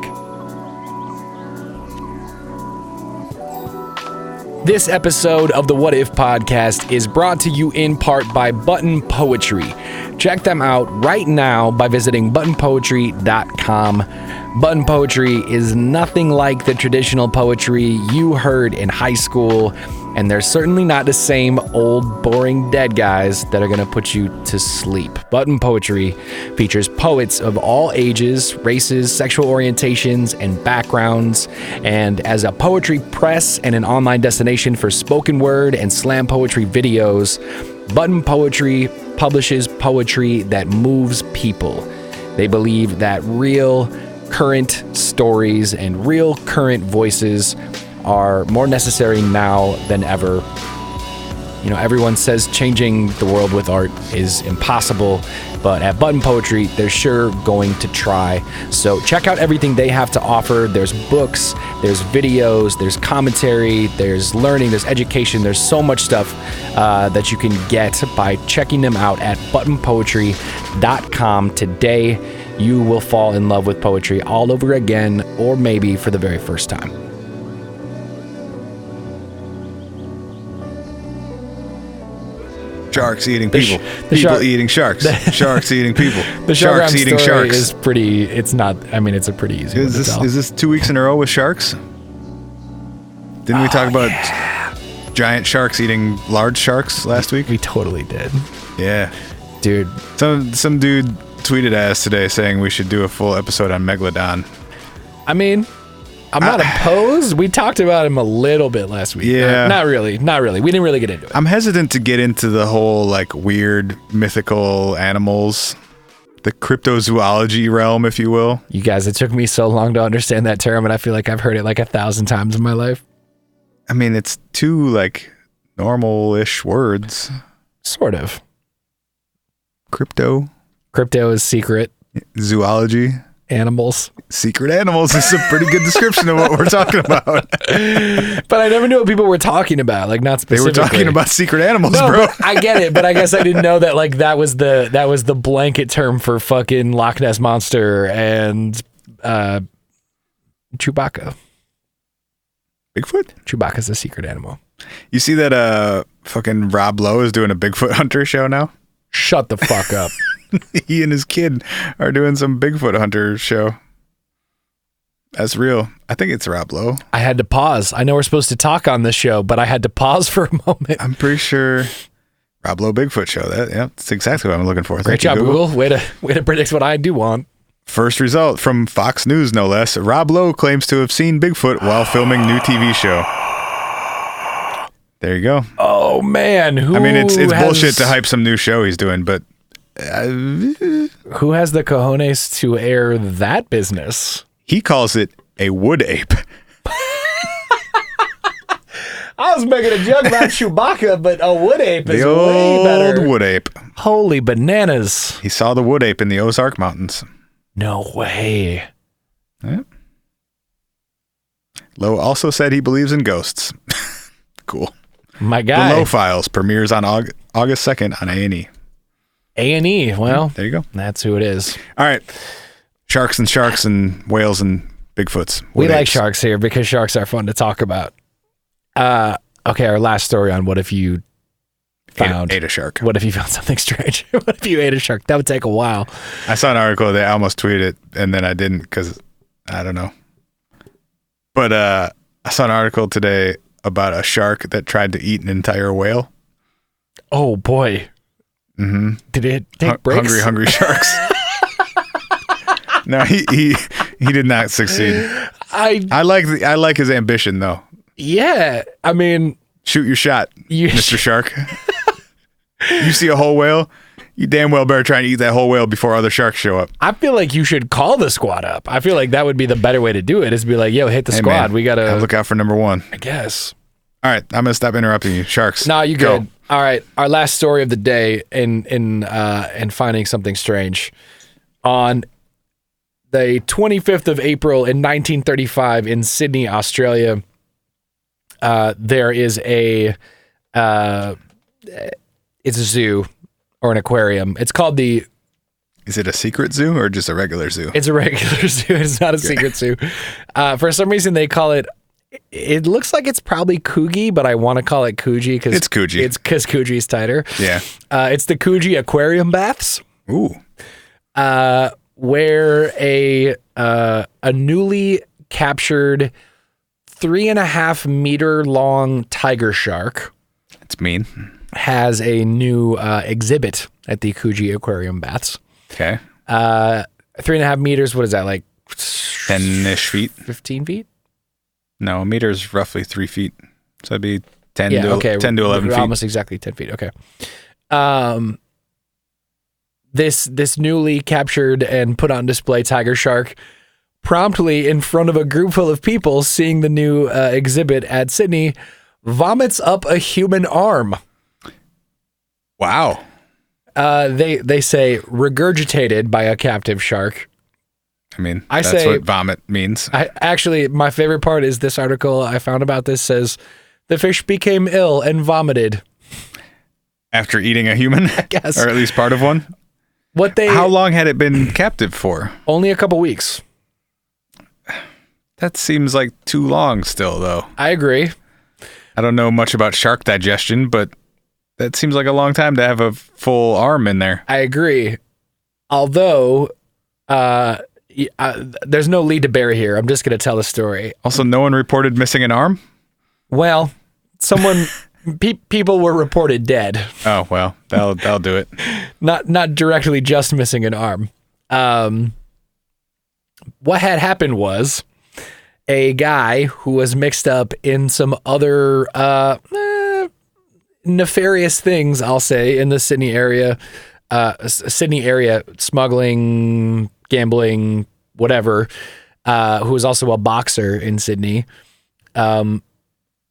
This episode of the What If Podcast is brought to you in part by Button Poetry. Check them out right now by visiting buttonpoetry.com. Button Poetry is nothing like the traditional poetry you heard in high school, and they're certainly not the same old, boring dead guys that are going to put you to sleep. Button Poetry features poets of all ages, races, sexual orientations, and backgrounds, and as a poetry press and an online destination for spoken word and slam poetry videos, Button Poetry publishes poetry that moves people. They believe that real, current stories and real current voices are more necessary now than ever. You know, everyone says changing the world with art is impossible, but at Button Poetry, they're sure going to try. So check out everything they have to offer. There's books, there's videos, there's commentary, there's learning, there's education. There's so much stuff that you can get by checking them out at buttonpoetry.com today. You will fall in love with poetry all over again, or maybe for the very first time. Sharks eating people. People eating sharks. Sharks eating people. The sharks eating sharks. Is pretty. It's not. I mean, it's a pretty easy one to tell. Is this 2 weeks in a row with sharks? Didn't we talk about giant sharks eating large sharks last week? We totally did. Yeah, dude. Some dude tweeted at us today saying we should do a full episode on Megalodon. I mean, I'm not opposed. We talked about him a little bit last week. Yeah. Not really. We didn't really get into it. I'm hesitant to get into the whole like weird mythical animals, the cryptozoology realm, if you will. You guys, it took me so long to understand that term, and I feel like I've heard it like 1,000 times in my life. I mean, it's two like normal-ish words. Sort of. Crypto is secret. Zoology. Animals. Secret animals is a pretty good description of what we're talking about. But I never knew what people were talking about, like not specifically. They were talking about secret animals, no, bro. I get it, but I guess I didn't know that like that was the blanket term for fucking Loch Ness Monster and Chewbacca. Bigfoot? Chewbacca's a secret animal. You see that fucking Rob Lowe is doing a Bigfoot hunter show now? Shut the fuck up. He and his kid are doing some Bigfoot hunter show. That's real. I think it's Rob Lowe. I had to pause. I know we're supposed to talk on this show, but I had to pause for a moment. I'm pretty sure Rob Lowe Bigfoot show. That's exactly what I'm looking for. Great job, Google. Way to predict what I do want. First result from Fox News, no less. Rob Lowe claims to have seen Bigfoot while filming new TV show. There you go. Oh man, it's bullshit to hype some new show he's doing, but who has the cojones to air that business? He calls it a wood ape. I was making a joke about Chewbacca, but a wood ape is the way better. Old wood ape. Holy bananas. He saw the wood ape in the Ozark Mountains. No way. Yeah. Lowe also said he believes in ghosts. Cool. My guy. The Lowe Files premieres on August 2nd on A&E. A&E. Well, there you go. That's who it is. All right. Sharks and whales and Bigfoots. We like sharks here because sharks are fun to talk about. Okay, our last story on what if you ate a shark. What if you found something strange? What if you ate a shark? That would take a while. I saw an article that I almost tweeted it, and then I didn't because I don't know. But I saw an article today about a shark that tried to eat an entire whale. Oh boy. Mm-hmm. Did it take breaks? Hungry sharks. No, he did not succeed. I like his ambition though. Yeah, I mean, shoot your shot, Mr. Shark. You see a whole whale, you damn well better try and eat that whole whale before other sharks show up. I feel like you should call the squad up. I feel like that would be the better way to do it. Is be like, yo, hit the squad. Man, we gotta look out for number one. I guess. All right, I'm gonna stop interrupting you. Sharks. No, you good. All right, our last story of the day in finding something strange. On the 25th of April in 1935 in Sydney, Australia, there is it's a zoo or an aquarium. It's called the... Is it a secret zoo or just a regular zoo? It's a regular zoo. It's not a secret zoo. For some reason, they call it... It looks like it's probably Coogee, but I want to call it Coogee because it's Coogee. It's because Coogee's tighter. Yeah. It's the Coogee Aquarium Baths. Ooh. Where a newly captured 3.5 meter long tiger shark. It's mean. Has a new exhibit at the Coogee Aquarium Baths. Okay. 3.5 meters. What is that, like 10-ish feet? 15 feet? No, a meter is roughly 3 feet. So it'd be 10 to 11 feet. Almost exactly 10 feet. Okay. This newly captured and put on display tiger shark promptly in front of a group full of people seeing the new exhibit at Sydney vomits up a human arm. Wow. They say regurgitated by a captive shark. I mean, that's what vomit means. Actually, my favorite part is this article I found about this says the fish became ill and vomited. After eating a human? I guess. Or at least part of one? How long had it been captive for? Only a couple weeks. That seems like too long still, though. I agree. I don't know much about shark digestion, but that seems like a long time to have a full arm in there. I agree. Although, there's no lead to bury here. I'm just going to tell the story. Also, no one reported missing an arm? Well, people were reported dead. Oh, well, that'll do it. Not directly just missing an arm. What had happened was a guy who was mixed up in some other nefarious things, I'll say, in the Sydney area, smuggling, gambling, whatever, who was also a boxer in Sydney,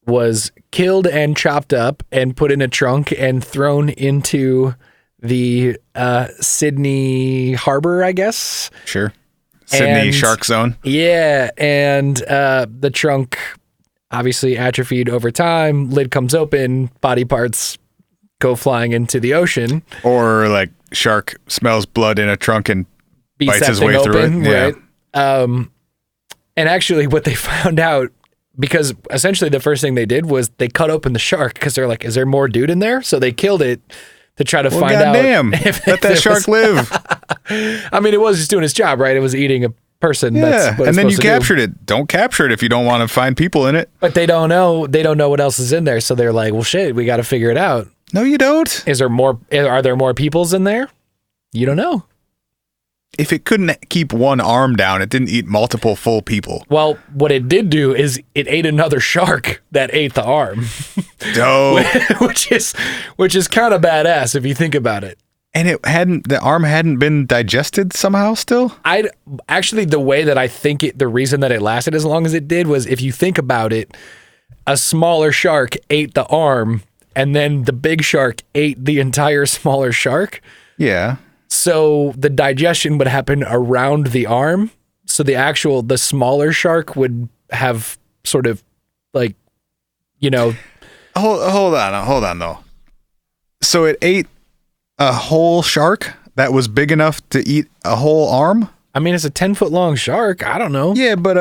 was killed and chopped up and put in a trunk and thrown into the Sydney harbor, I guess. Sure. Sydney Shark Zone. Yeah, and the trunk obviously atrophied over time. Lid comes open, body parts go flying into the ocean. Or like shark smells blood in a trunk and Beats bites his way through it. Right? Yeah. And actually what they found out, because essentially the first thing they did was they cut open the shark because they're like, is there more dude in there? So they killed it to try to find out. Damn, let that shark live. I mean, it was just doing its job, right? It was eating a person. Yeah, That's what and then you captured do. it. Don't capture it if you don't want to find people in it. But they don't know. They don't know what else is in there. So they're like, well, shit, we got to figure it out. No, you don't. Is there more? Are there more peoples in there? You don't know. If it couldn't keep one arm down, it didn't eat multiple full people. Well, what it did do is it ate another shark that ate the arm. Dope. which is kind of badass if you think about it. And the arm hadn't been digested somehow still? Actually, the way that I think the reason that it lasted as long as it did was, if you think about it, a smaller shark ate the arm and then the big shark ate the entire smaller shark. Yeah. So the digestion would happen around the arm. So the smaller shark would have sort of like, Hold on though. So it ate a whole shark that was big enough to eat a whole arm? I mean, it's a 10-foot long shark. I don't know. Yeah, but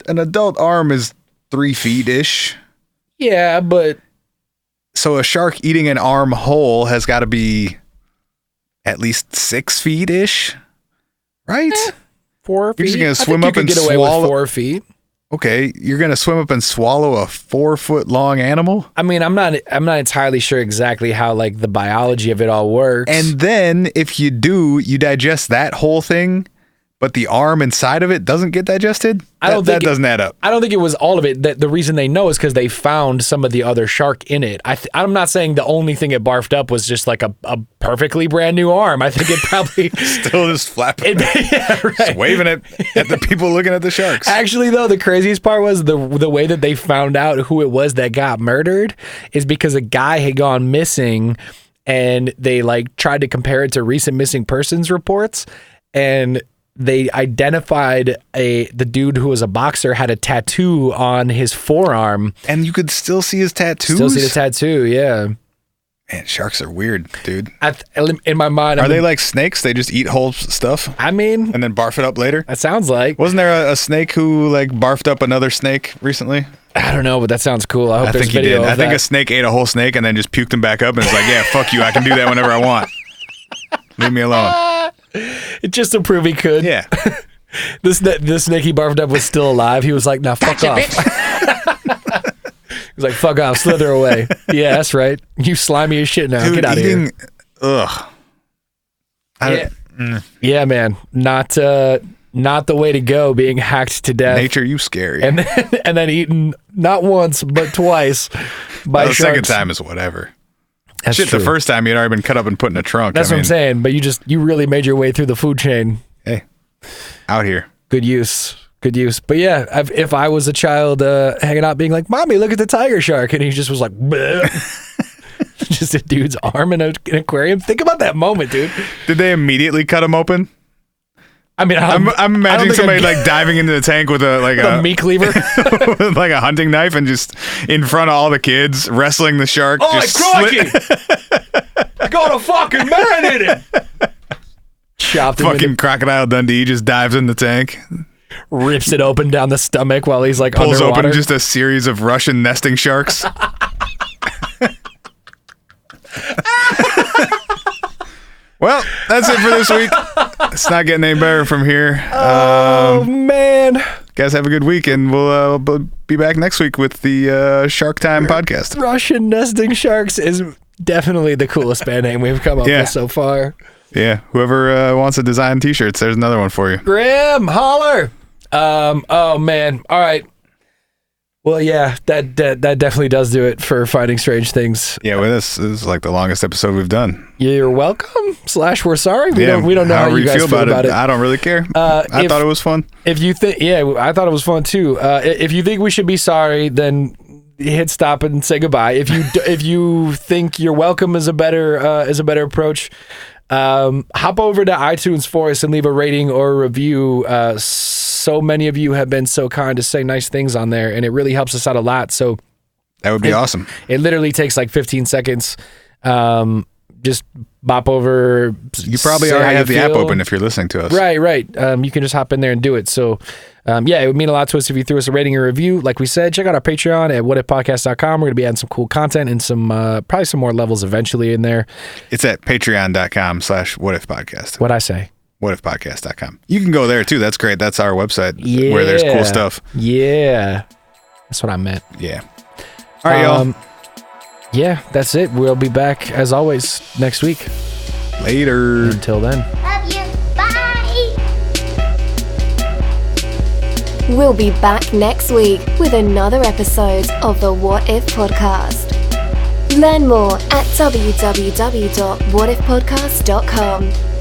an adult arm is 3 feet-ish. Yeah, but... So a shark eating an arm whole has got to be at least 6 feet-ish, right? 4 feet. You're just going to swim up and get away swallow... with 4 feet. Okay, you're going to swim up and swallow a 4-foot-long animal? I mean, I'm not entirely sure exactly how, like, the biology of it all works. And then, if you do, you digest that whole thing, but the arm inside of it doesn't get digested? That doesn't add up. I don't think it was all of it. The reason they know is because they found some of the other shark in it. I'm not saying the only thing it barfed up was just like a perfectly brand new arm. I think it probably... Still just flapping. Yeah, right. Just waving it at the people looking at the sharks. Actually, though, the craziest part was the way that they found out who it was that got murdered is because a guy had gone missing, and they like tried to compare it to recent missing persons reports, and they identified the dude who was a boxer had a tattoo on his forearm. And you could still see his tattoos? Still see the tattoo, yeah. Man, sharks are weird, dude. In my mind... Are they like snakes? They just eat whole stuff? I mean... And then barf it up later? That sounds like... Wasn't there a snake who like barfed up another snake recently? I don't know, but that sounds cool. I hope there's think he video did. of I think that. a snake ate a whole snake and then just puked him back up and was like, yeah, fuck you. I can do that whenever I want. Leave me alone. Just to prove he could. Yeah. The snake he barfed up was still alive. He was like, nah, fuck off. He was like, fuck off, slither away. Yeah, that's right. You slimy as shit now. Dude, get out of here. Ugh. Yeah, man. Not the way to go, being hacked to death. Nature, you scary. And then eaten not once, but twice by the sharks. second time is whatever. That's Shit, true. the first time you'd already been cut up and put in a trunk. That's what I'm saying. But you really made your way through the food chain. Hey, out here. Good use. But yeah, if I was a child hanging out being like, Mommy, look at the tiger shark. And he just was like, just a dude's arm in an aquarium. Think about that moment, dude. Did they immediately cut him open? I mean, I'm imagining somebody like diving into the tank with a meat cleaver, with like a hunting knife, and just in front of all the kids wrestling the shark. Oh, just crikey! Got a fucking man in it. Chopped him. Fucking Crocodile Dundee just dives in the tank, rips it open down the stomach while he's like pulls underwater. open just a series of Russian nesting sharks. Well, that's it for this week. It's not getting any better from here. Oh, man. Guys, have a good week, and we'll be back next week with the Shark Time podcast. Russian nesting sharks is definitely the coolest band name we've come up with so far. Yeah, whoever wants to design t-shirts, there's another one for you. Grim, holler. Oh, man. All right. Well, yeah, that definitely does do it for Finding Strange Things. Yeah, well, this is like the longest episode we've done. You're welcome. / we're sorry. We don't know how you guys feel about it. I don't really care. I thought it was fun. If you think, I thought it was fun too. If you think we should be sorry, then hit stop and say goodbye. If you think you're welcome is a better approach, hop over to iTunes for us and leave a rating or a review. So many of you have been so kind to say nice things on there, and it really helps us out a lot. So that would be awesome. It literally takes like 15 seconds. Just bop over. You probably already have the app open if you're listening to us. Right. You can just hop in there and do it. So, it would mean a lot to us if you threw us a rating or review. Like we said, check out our Patreon at whatifpodcast.com. We're going to be adding some cool content and some probably some more levels eventually in there. It's at patreon.com/whatifpodcast. What'd I say? Whatifpodcast.com. You can go there too. That's great. That's our website where there's cool stuff. Yeah. That's what I meant. Yeah. All right, y'all. Yeah, that's it. We'll be back as always next week. Later. Until then. Love you. Bye. We'll be back next week with another episode of the What If Podcast. Learn more at www.whatifpodcast.com.